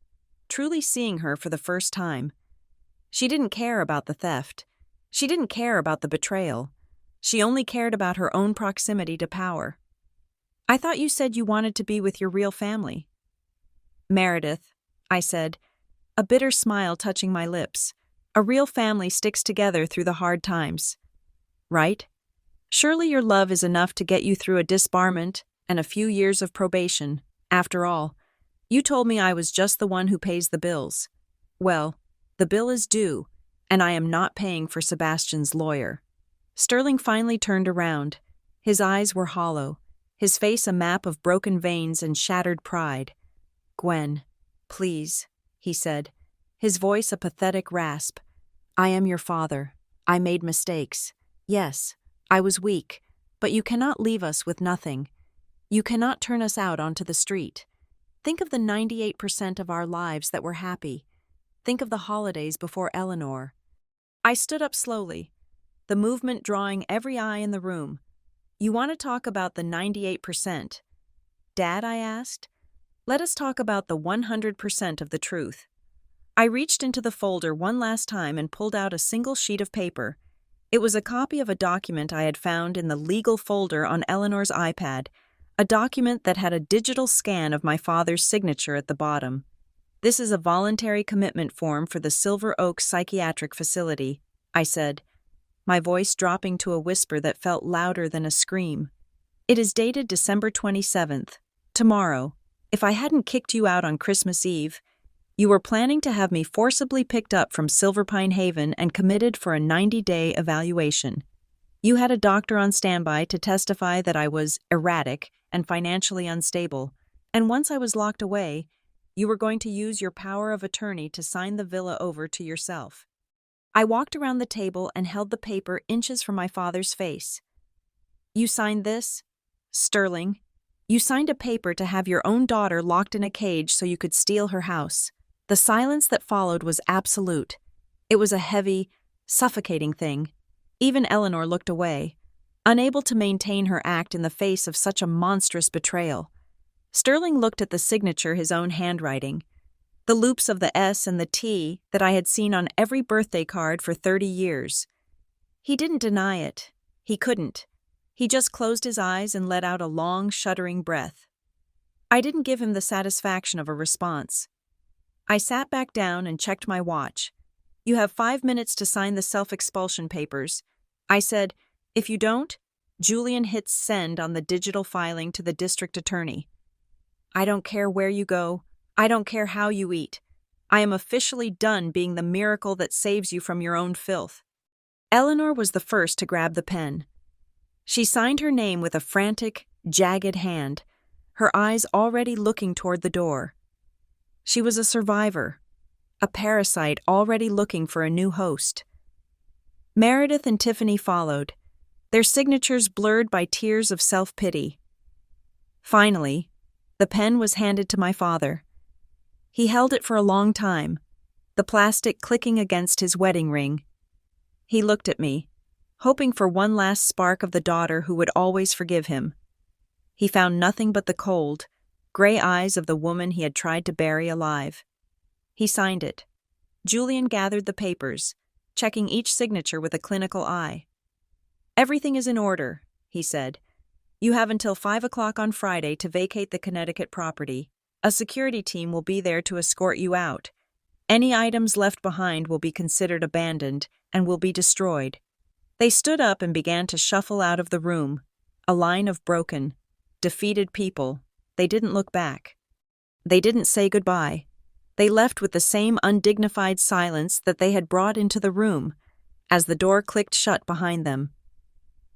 truly seeing her for the first time. She didn't care about the theft. She didn't care about the betrayal. She only cared about her own proximity to power. "I thought you said you wanted to be with your real family." "Meredith," I said, a bitter smile touching my lips, "a real family sticks together through the hard times. Right? Surely your love is enough to get you through a disbarment and a few years of probation. After all, you told me I was just the one who pays the bills. Well, the bill is due, and I am not paying for Sebastian's lawyer." Sterling finally turned around. His eyes were hollow, his face a map of broken veins and shattered pride. "Gwen, please," he said, his voice a pathetic rasp. "I am your father. I made mistakes. Yes, I was weak, but you cannot leave us with nothing. You cannot turn us out onto the street. Think of the 98% of our lives that were happy. Think of the holidays before Eleanor." I stood up slowly, the movement drawing every eye in the room. "You want to talk about the 98%? Dad," I asked, "let us talk about the 100% of the truth." I reached into the folder one last time and pulled out a single sheet of paper. It was a copy of a document I had found in the legal folder on Eleanor's iPad, a document that had a digital scan of my father's signature at the bottom. "This is a voluntary commitment form for the Silver Oak Psychiatric Facility," I said, my voice dropping to a whisper that felt louder than a scream. "It is dated December 27th, tomorrow. If I hadn't kicked you out on Christmas Eve, you were planning to have me forcibly picked up from Silverpine Haven and committed for a 90-day evaluation. You had a doctor on standby to testify that I was erratic and financially unstable, and once I was locked away, you were going to use your power of attorney to sign the villa over to yourself." I walked around the table and held the paper inches from my father's face. "You signed this? Sterling, you signed a paper to have your own daughter locked in a cage so you could steal her house." The silence that followed was absolute. It was a heavy, suffocating thing. Even Eleanor looked away, unable to maintain her act in the face of such a monstrous betrayal. Sterling looked at the signature, his own handwriting, the loops of the S and the T that I had seen on every birthday card for 30 years. He didn't deny it. He couldn't. He just closed his eyes and let out a long, shuddering breath. I didn't give him the satisfaction of a response. I sat back down and checked my watch. "You have 5 minutes to sign the self-expulsion papers." I said, "If you don't, Julian hits send on the digital filing to the district attorney. I don't care where you go. I don't care how you eat. I am officially done being the miracle that saves you from your own filth. Eleanor was the first to grab the pen. She signed her name with a frantic, jagged hand, her eyes already looking toward the door. She was a survivor, a parasite already looking for a new host. Meredith and Tiffany followed, their signatures blurred by tears of self-pity. Finally, the pen was handed to my father. He held it for a long time, the plastic clicking against his wedding ring. He looked at me, hoping for one last spark of the daughter who would always forgive him. He found nothing but the cold, gray eyes of the woman he had tried to bury alive. He signed it. Julian gathered the papers, checking each signature with a clinical eye. Everything is in order, he said. You have until 5 o'clock on Friday to vacate the Connecticut property. A security team will be there to escort you out. Any items left behind will be considered abandoned and will be destroyed. They stood up and began to shuffle out of the room, a line of broken, defeated people. They didn't look back. They didn't say goodbye. They left with the same undignified silence that they had brought into the room, as the door clicked shut behind them.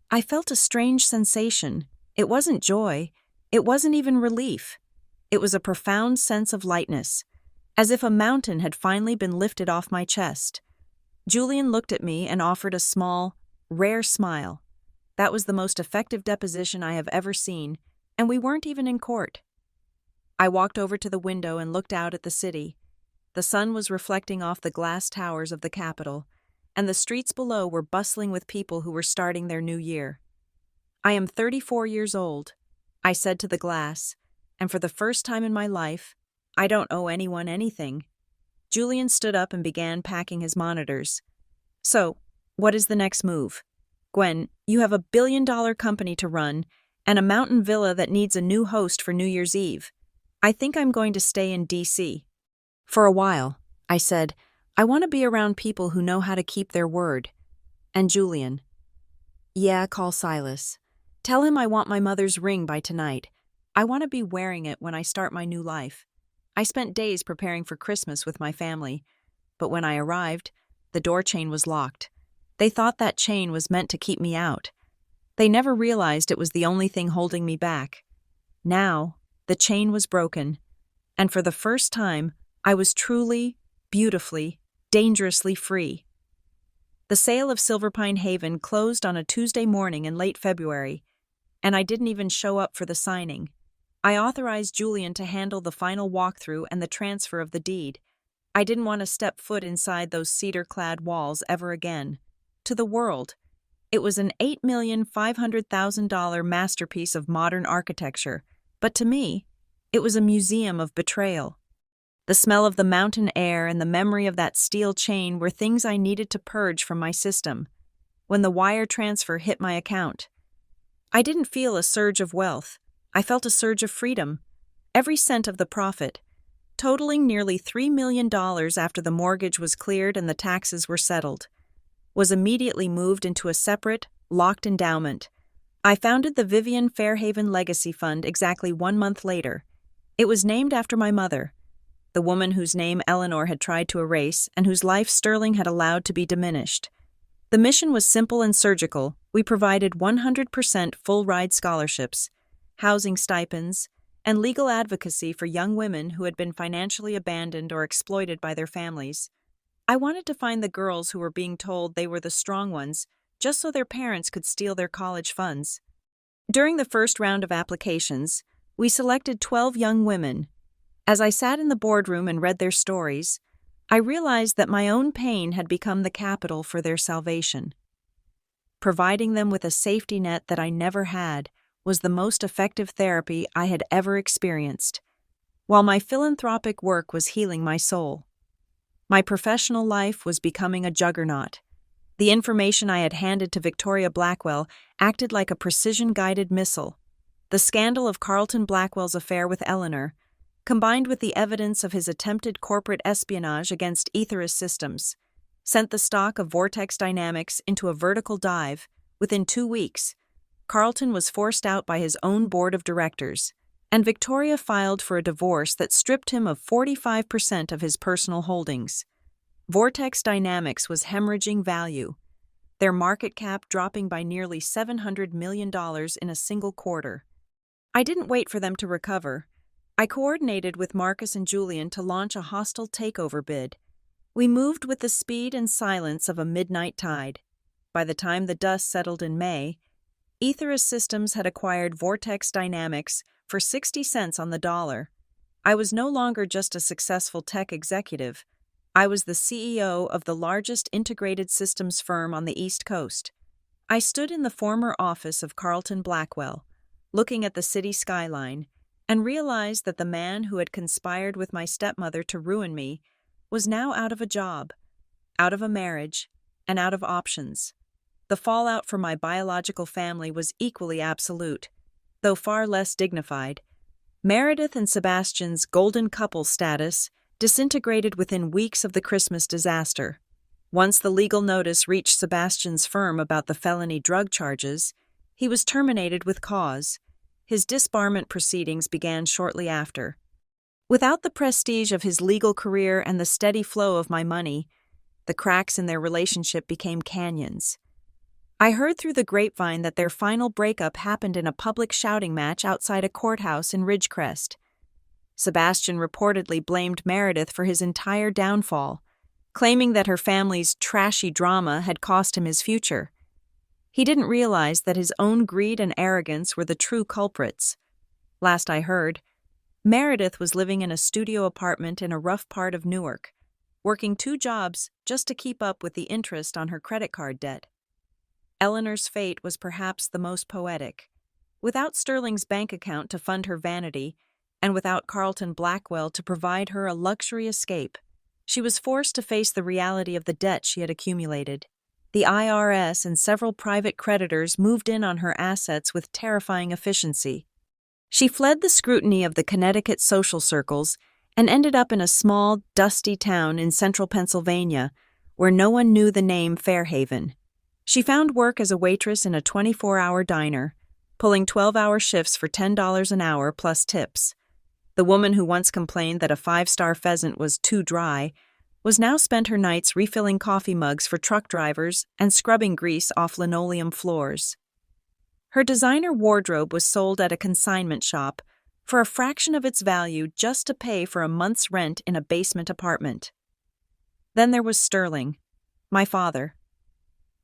I felt a strange sensation. It wasn't joy. It wasn't even relief. It was a profound sense of lightness, as if a mountain had finally been lifted off my chest. Julian looked at me and offered a small, rare smile. That was the most effective deposition I have ever seen, and we weren't even in court. I walked over to the window and looked out at the city. The sun was reflecting off the glass towers of the Capitol, and the streets below were bustling with people who were starting their new year. I am 34 years old, I said to the glass, and for the first time in my life, I don't owe anyone anything. Julian stood up and began packing his monitors. So, what is the next move? Gwen, you have a billion-dollar company to run and a mountain villa that needs a new host for New Year's Eve. I think I'm going to stay in D.C. For a while, I said, I want to be around people who know how to keep their word. And Julian, yeah, call Silas. Tell him I want my mother's ring by tonight. I want to be wearing it when I start my new life. I spent days preparing for Christmas with my family, but when I arrived, the door chain was locked. They thought that chain was meant to keep me out. They never realized it was the only thing holding me back. Now, the chain was broken, and for the first time, I was truly, beautifully, dangerously free. The sale of Silverpine Haven closed on a Tuesday morning in late February, and I didn't even show up for the signing. I authorized Julian to handle the final walkthrough and the transfer of the deed. I didn't want to step foot inside those cedar-clad walls ever again. To the world, it was an $8,500,000 masterpiece of modern architecture, but to me, it was a museum of betrayal. The smell of the mountain air and the memory of that steel chain were things I needed to purge from my system. When the wire transfer hit my account, I didn't feel a surge of wealth. I felt a surge of freedom. Every cent of the profit, totaling nearly $3 million after the mortgage was cleared and the taxes were settled, was immediately moved into a separate, locked endowment. I founded the Vivian Fairhaven Legacy Fund exactly 1 month later. It was named after my mother, the woman whose name Eleanor had tried to erase and whose life Sterling had allowed to be diminished. The mission was simple and surgical. We provided 100% full-ride scholarships, housing stipends, and legal advocacy for young women who had been financially abandoned or exploited by their families. I wanted to find the girls who were being told they were the strong ones just so their parents could steal their college funds. During the first round of applications, we selected 12 young women. As I sat in the boardroom and read their stories, I realized that my own pain had become the capital for their salvation. Providing them with a safety net that I never had was the most effective therapy I had ever experienced, while my philanthropic work was healing my soul. My professional life was becoming a juggernaut. The information I had handed to Victoria Blackwell acted like a precision-guided missile. The scandal of Carlton Blackwell's affair with Eleanor, combined with the evidence of his attempted corporate espionage against Aethirus Systems, sent the stock of Vortex Dynamics into a vertical dive within 2 weeks. Carlton was forced out by his own board of directors, and Victoria filed for a divorce that stripped him of 45% of his personal holdings. Vortex Dynamics was hemorrhaging value, their market cap dropping by nearly $700 million in a single quarter. I didn't wait for them to recover. I coordinated with Marcus and Julian to launch a hostile takeover bid. We moved with the speed and silence of a midnight tide. By the time the dust settled in May, Aethirus Systems had acquired Vortex Dynamics for 60 cents on the dollar. I was no longer just a successful tech executive. I was the CEO of the largest integrated systems firm on the East Coast. I stood in the former office of Carlton Blackwell, looking at the city skyline, and realized that the man who had conspired with my stepmother to ruin me was now out of a job, out of a marriage, and out of options. The fallout for my biological family was equally absolute, though far less dignified. Meredith and Sebastian's golden couple status disintegrated within weeks of the Christmas disaster. Once the legal notice reached Sebastian's firm about the felony drug charges, he was terminated with cause. His disbarment proceedings began shortly after. Without the prestige of his legal career and the steady flow of my money, the cracks in their relationship became canyons. I heard through the grapevine that their final breakup happened in a public shouting match outside a courthouse in Ridgecrest. Sebastian reportedly blamed Meredith for his entire downfall, claiming that her family's trashy drama had cost him his future. He didn't realize that his own greed and arrogance were the true culprits. Last I heard, Meredith was living in a studio apartment in a rough part of Newark, working 2 jobs just to keep up with the interest on her credit card debt. Eleanor's fate was perhaps the most poetic. Without Sterling's bank account to fund her vanity, and without Carlton Blackwell to provide her a luxury escape, she was forced to face the reality of the debt she had accumulated. The IRS and several private creditors moved in on her assets with terrifying efficiency. She fled the scrutiny of the Connecticut social circles and ended up in a small, dusty town in central Pennsylvania where no one knew the name Fairhaven. She found work as a waitress in a 24-hour diner, pulling 12-hour shifts for $10 an hour plus tips. The woman who once complained that a 5-star pheasant was too dry was now spent her nights refilling coffee mugs for truck drivers and scrubbing grease off linoleum floors. Her designer wardrobe was sold at a consignment shop for a fraction of its value just to pay for a month's rent in a basement apartment. Then there was Sterling, my father.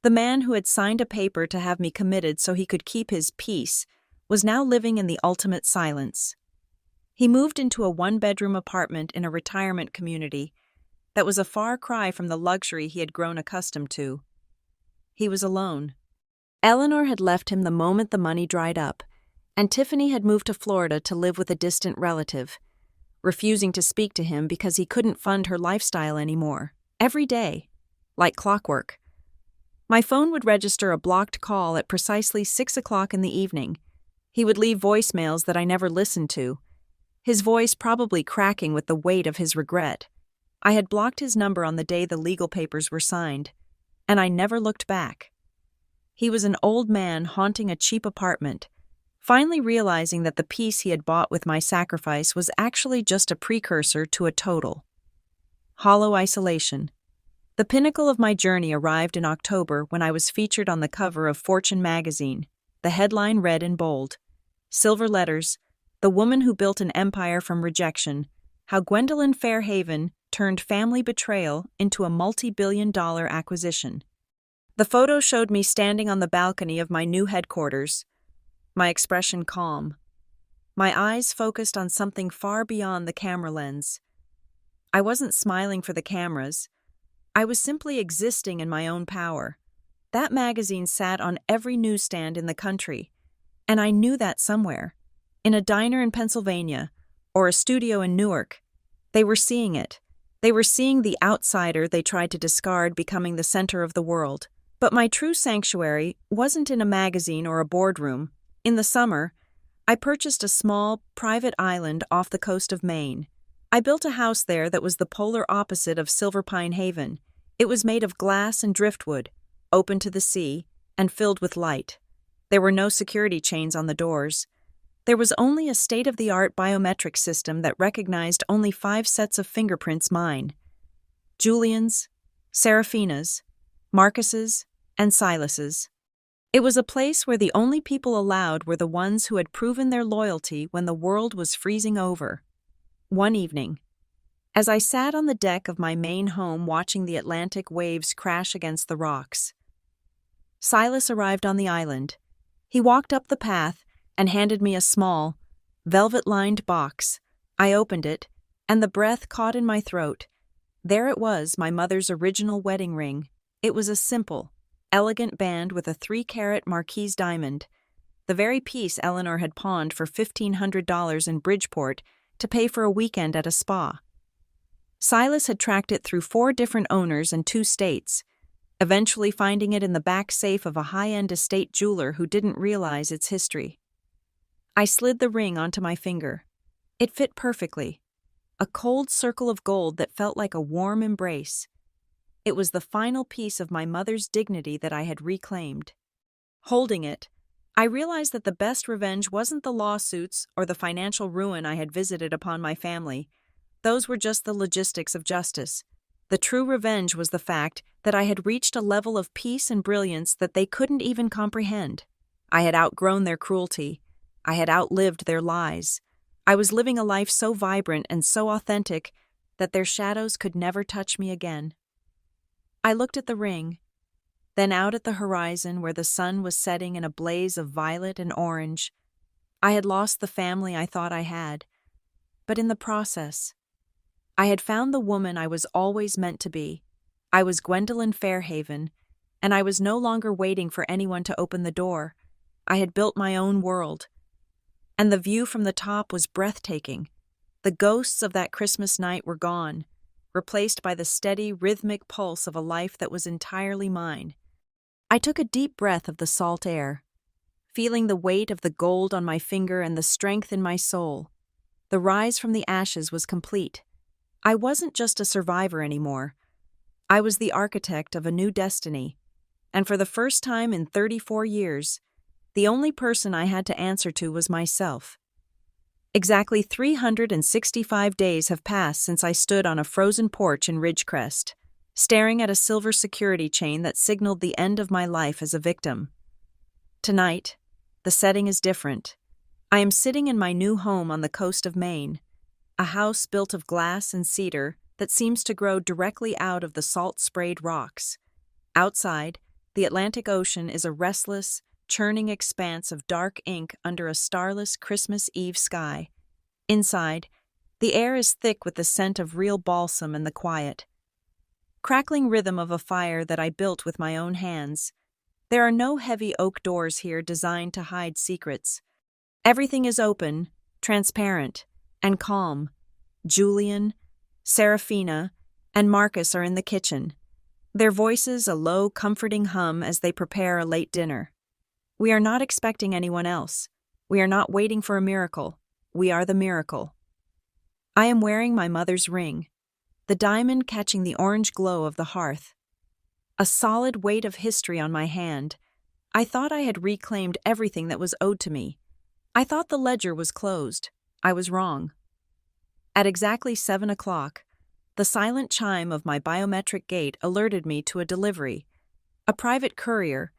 The man who had signed a paper to have me committed so he could keep his peace was now living in the ultimate silence. He moved into a 1-bedroom apartment in a retirement community that was a far cry from the luxury he had grown accustomed to. He was alone. Eleanor had left him the moment the money dried up, and Tiffany had moved to Florida to live with a distant relative, refusing to speak to him because he couldn't fund her lifestyle anymore. Every day, like clockwork. My phone would register a blocked call at precisely 6 o'clock in the evening. He would leave voicemails that I never listened to, his voice probably cracking with the weight of his regret. I had blocked his number on the day the legal papers were signed, and I never looked back. He was an old man haunting a cheap apartment, finally realizing that the peace he had bought with my sacrifice was actually just a precursor to a total. Hollow isolation. The pinnacle of my journey arrived in October when I was featured on the cover of Fortune magazine. The headline read in bold, silver letters, "The woman who built an empire from rejection, how Gwendolyn Fairhaven turned family betrayal into a multi-billion-dollar acquisition." The photo showed me standing on the balcony of my new headquarters, my expression calm, my eyes focused on something far beyond the camera lens. I wasn't smiling for the cameras. I was simply existing in my own power. That magazine sat on every newsstand in the country, and I knew that somewhere, in a diner in Pennsylvania or a studio in Newark. They were seeing it. They were seeing the outsider they tried to discard becoming the center of the world. But my true sanctuary wasn't in a magazine or a boardroom. In the summer, I purchased a small, private island off the coast of Maine. I built a house there that was the polar opposite of Silver Pine Haven. It was made of glass and driftwood, open to the sea, and filled with light. There were no security chains on the doors. There was only a state-of-the-art biometric system that recognized only 5 sets of fingerprints mine: Julian's, Seraphina's, Marcus's, and Silas's. It was a place where the only people allowed were the ones who had proven their loyalty when the world was freezing over. One evening, as I sat on the deck of my main home watching the Atlantic waves crash against the rocks, Silas arrived on the island. He walked up the path and handed me a small, velvet-lined box. I opened it, and the breath caught in my throat. There it was, my mother's original wedding ring. It was a simple, elegant band with a 3-carat Marquise diamond, the very piece Eleanor had pawned for $1,500 in Bridgeport to pay for a weekend at a spa. Silas had tracked it through 4 different owners and 2 states, eventually finding it in the back safe of a high-end estate jeweler who didn't realize its history. I slid the ring onto my finger. It fit perfectly, a cold circle of gold that felt like a warm embrace. It was the final piece of my mother's dignity that I had reclaimed. Holding it, I realized that the best revenge wasn't the lawsuits or the financial ruin I had visited upon my family. Those were just the logistics of justice. The true revenge was the fact that I had reached a level of peace and brilliance that they couldn't even comprehend. I had outgrown their cruelty. I had outlived their lies. I was living a life so vibrant and so authentic that their shadows could never touch me again. I looked at the ring, then out at the horizon where the sun was setting in a blaze of violet and orange. I had lost the family I thought I had, but in the process, I had found the woman I was always meant to be. I was Gwendolyn Fairhaven, and I was no longer waiting for anyone to open the door. I had built my own world, and the view from the top was breathtaking. The ghosts of that Christmas night were gone, replaced by the steady, rhythmic pulse of a life that was entirely mine. I took a deep breath of the salt air, feeling the weight of the gold on my finger and the strength in my soul. The rise from the ashes was complete. I wasn't just a survivor anymore. I was the architect of a new destiny, and for the first time in 34 years, the only person I had to answer to was myself. Exactly 365 days have passed since I stood on a frozen porch in Ridgecrest, staring at a silver security chain that signaled the end of my life as a victim. Tonight, the setting is different. I am sitting in my new home on the coast of Maine, a house built of glass and cedar that seems to grow directly out of the salt-sprayed rocks. Outside, the Atlantic Ocean is a restless, churning expanse of dark ink under a starless Christmas Eve sky. Inside, the air is thick with the scent of real balsam and the quiet, crackling rhythm of a fire that I built with my own hands. There are no heavy oak doors here designed to hide secrets. Everything is open, transparent, and calm. Julian, Seraphina, and Marcus are in the kitchen, their voices a low, comforting hum as they prepare a late dinner. We are not expecting anyone else. We are not waiting for a miracle. We are the miracle. I am wearing my mother's ring, the diamond catching the orange glow of the hearth. A solid weight of history on my hand. I thought I had reclaimed everything that was owed to me. I thought the ledger was closed. I was wrong. At exactly 7 o'clock, the silent chime of my biometric gate alerted me to a delivery. A private courier,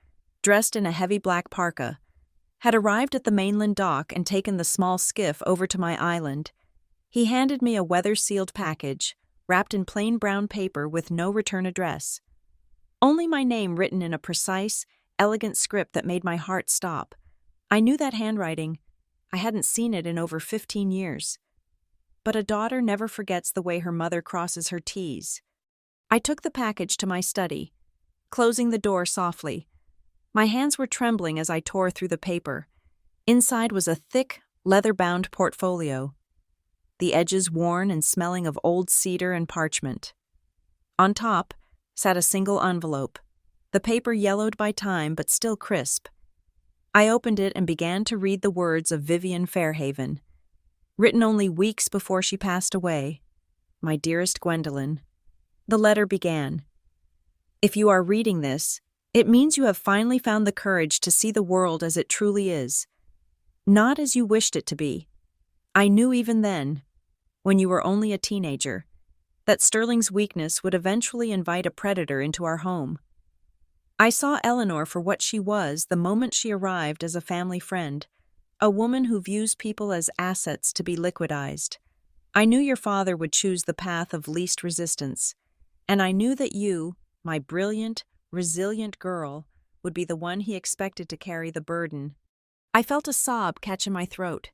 dressed in a heavy black parka, had arrived at the mainland dock and taken the small skiff over to my island. He handed me a weather-sealed package, wrapped in plain brown paper with no return address. Only my name written in a precise, elegant script that made my heart stop. I knew that handwriting. I hadn't seen it in over 15 years. But a daughter never forgets the way her mother crosses her T's. I took the package to my study, closing the door softly. My hands were trembling as I tore through the paper. Inside was a thick, leather-bound portfolio, the edges worn and smelling of old cedar and parchment. On top sat a single envelope, the paper yellowed by time but still crisp. I opened it and began to read the words of Vivian Fairhaven, written only weeks before she passed away. My dearest Gwendolyn. The letter began, "If you are reading this, It means you have finally found the courage to see the world as it truly is, not as you wished it to be. I knew even then, when you were only a teenager, that Sterling's weakness would eventually invite a predator into our home. I saw Eleanor for what she was the moment she arrived as a family friend, a woman who views people as assets to be liquidized. I knew your father would choose the path of least resistance, and I knew that you, my brilliant, resilient girl, would be the one he expected to carry the burden. I felt a sob catch in my throat.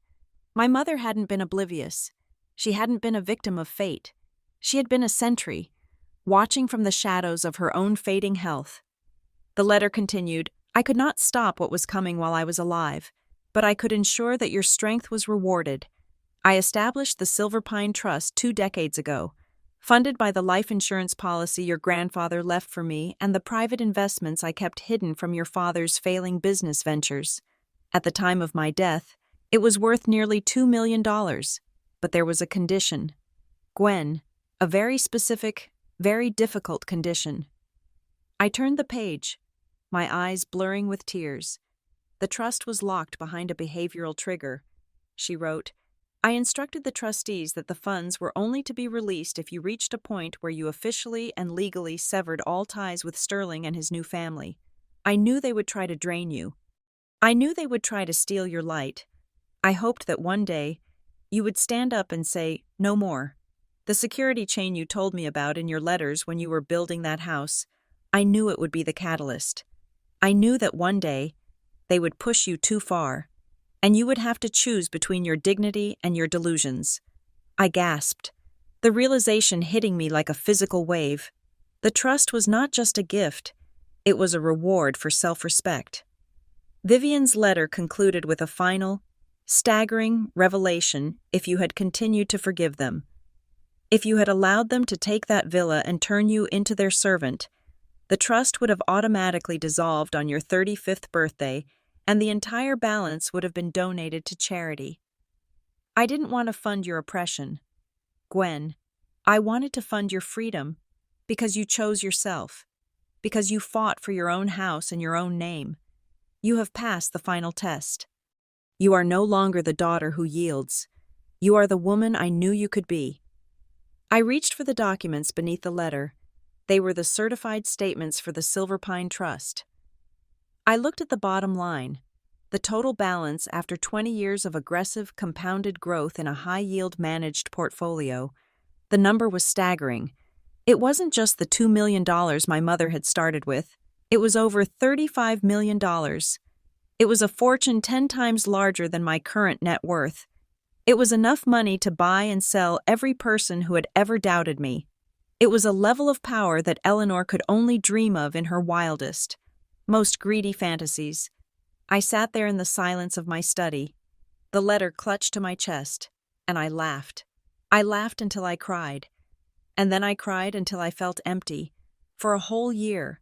My mother hadn't been oblivious. She hadn't been a victim of fate. She had been a sentry, watching from the shadows of her own fading health. The letter continued, I could not stop what was coming while I was alive, but I could ensure that your strength was rewarded. I established the Silver Pine Trust 2 decades ago, funded by the life insurance policy your grandfather left for me and the private investments I kept hidden from your father's failing business ventures. At the time of my death, it was worth nearly $2 million, but there was a condition. Gwen, a very specific, very difficult condition. I turned the page, my eyes blurring with tears. The trust was locked behind a behavioral trigger. She wrote, I instructed the trustees that the funds were only to be released if you reached a point where you officially and legally severed all ties with Sterling and his new family. I knew they would try to drain you. I knew they would try to steal your light. I hoped that one day you would stand up and say, no more. The security chain you told me about in your letters when you were building that house, I knew it would be the catalyst. I knew that one day they would push you too far, and you would have to choose between your dignity and your delusions. I gasped, the realization hitting me like a physical wave. The trust was not just a gift, it was a reward for self-respect. Vivian's letter concluded with a final, staggering revelation if you had continued to forgive them. If you had allowed them to take that villa and turn you into their servant, the trust would have automatically dissolved on your 35th birthday, and the entire balance would have been donated to charity. I didn't want to fund your oppression, Gwen. I wanted to fund your freedom, because you chose yourself, because you fought for your own house and your own name. You have passed the final test. You are no longer the daughter who yields. You are the woman I knew you could be. I reached for the documents beneath the letter. They were the certified statements for the Silver Pine Trust. I looked at the bottom line, the total balance after 20 years of aggressive, compounded growth in a high-yield managed portfolio. The number was staggering. It wasn't just the $2 million my mother had started with. It was over $35 million. It was a fortune 10 times larger than my current net worth. It was enough money to buy and sell every person who had ever doubted me. It was a level of power that Eleanor could only dream of in her wildest, most greedy fantasies. I sat there in the silence of my study, the letter clutched to my chest, and I laughed. I laughed until I cried. And then I cried until I felt empty. For a whole year.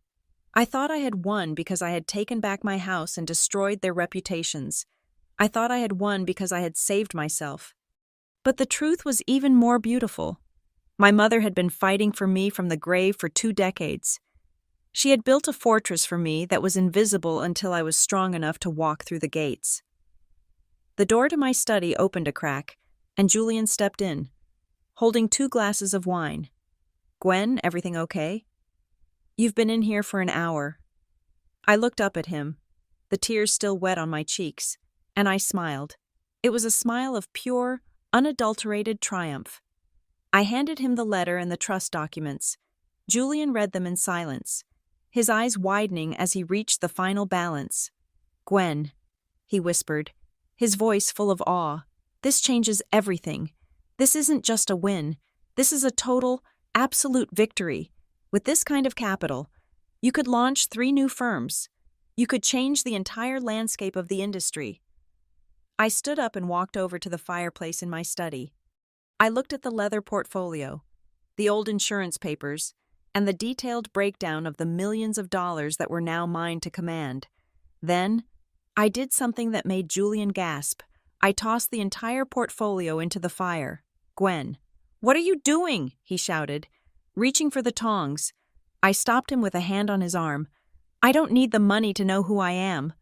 I thought I had won because I had taken back my house and destroyed their reputations. I thought I had won because I had saved myself. But the truth was even more beautiful. My mother had been fighting for me from the grave for 2 decades. She had built a fortress for me that was invisible until I was strong enough to walk through the gates. The door to my study opened a crack, and Julian stepped in, holding 2 glasses of wine. Gwen, everything okay? You've been in here for an hour. I looked up at him, the tears still wet on my cheeks, and I smiled. It was a smile of pure, unadulterated triumph. I handed him the letter and the trust documents. Julian read them in silence, his eyes widening as he reached the final balance. Gwen, he whispered, his voice full of awe, this changes everything. This isn't just a win. This is a total, absolute victory. With this kind of capital, you could launch 3 new firms. You could change the entire landscape of the industry. I stood up and walked over to the fireplace in my study. I looked at the leather portfolio, the old insurance papers, and the detailed breakdown of the millions of dollars that were now mine to command. Then, I did something that made Julian gasp. I tossed the entire portfolio into the fire. Gwen, what are you doing? He shouted, reaching for the tongs. I stopped him with a hand on his arm. I don't need the money to know who I am.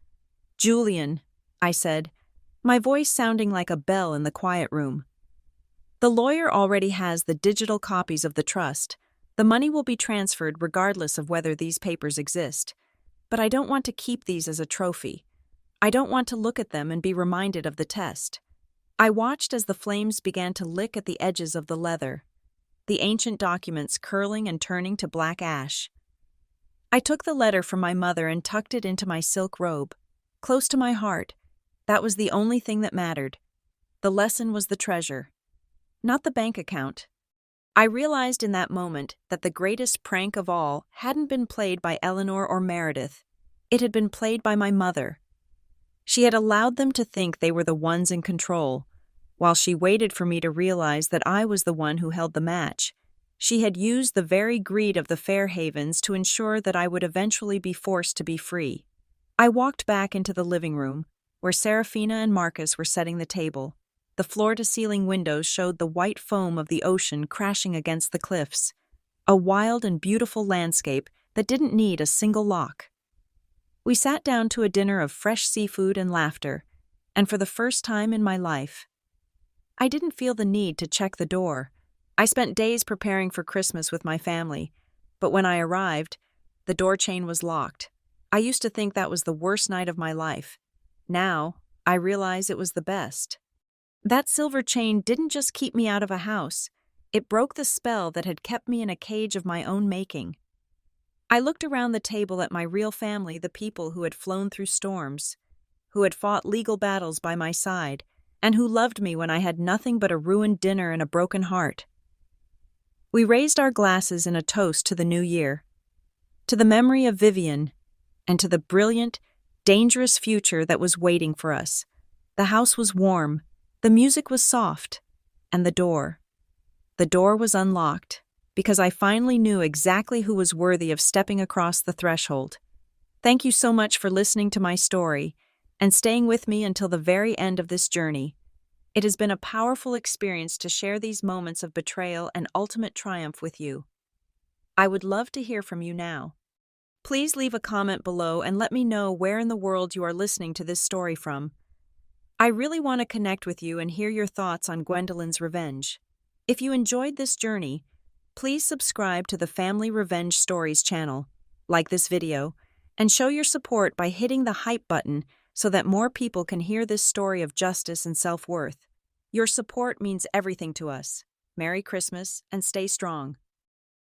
Julian, I said, my voice sounding like a bell in the quiet room. The lawyer already has the digital copies of the trust. The money will be transferred regardless of whether these papers exist. But I don't want to keep these as a trophy. I don't want to look at them and be reminded of the test. I watched as the flames began to lick at the edges of the leather, the ancient documents curling and turning to black ash. I took the letter from my mother and tucked it into my silk robe, close to my heart. That was the only thing that mattered. The lesson was the treasure, not the bank account. I realized in that moment that the greatest prank of all hadn't been played by Eleanor or Meredith. It had been played by my mother. She had allowed them to think they were the ones in control, while she waited for me to realize that I was the one who held the match. She had used the very greed of the Fairhavens to ensure that I would eventually be forced to be free. I walked back into the living room, where Serafina and Marcus were setting the table. The floor-to-ceiling windows showed the white foam of the ocean crashing against the cliffs, a wild and beautiful landscape that didn't need a single lock. We sat down to a dinner of fresh seafood and laughter, and for the first time in my life, I didn't feel the need to check the door. I spent days preparing for Christmas with my family, but when I arrived, the door chain was locked. I used to think that was the worst night of my life. Now, I realize it was the best. That silver chain didn't just keep me out of a house, it broke the spell that had kept me in a cage of my own making. I looked around the table at my real family, the people who had flown through storms, who had fought legal battles by my side, and who loved me when I had nothing but a ruined dinner and a broken heart. We raised our glasses in a toast to the new year, to the memory of Vivian, and to the brilliant, dangerous future that was waiting for us. The house was warm, the music was soft, and the door was unlocked, because I finally knew exactly who was worthy of stepping across the threshold. Thank you so much for listening to my story and staying with me until the very end of this journey. It has been a powerful experience to share these moments of betrayal and ultimate triumph with you. I would love to hear from you now. Please leave a comment below and let me know where in the world you are listening to this story from. I really want to connect with you and hear your thoughts on Gwendolyn's revenge. If you enjoyed this journey, please subscribe to the Family Revenge Stories channel, like this video, and show your support by hitting the hype button so that more people can hear this story of justice and self-worth. Your support means everything to us. Merry Christmas and stay strong.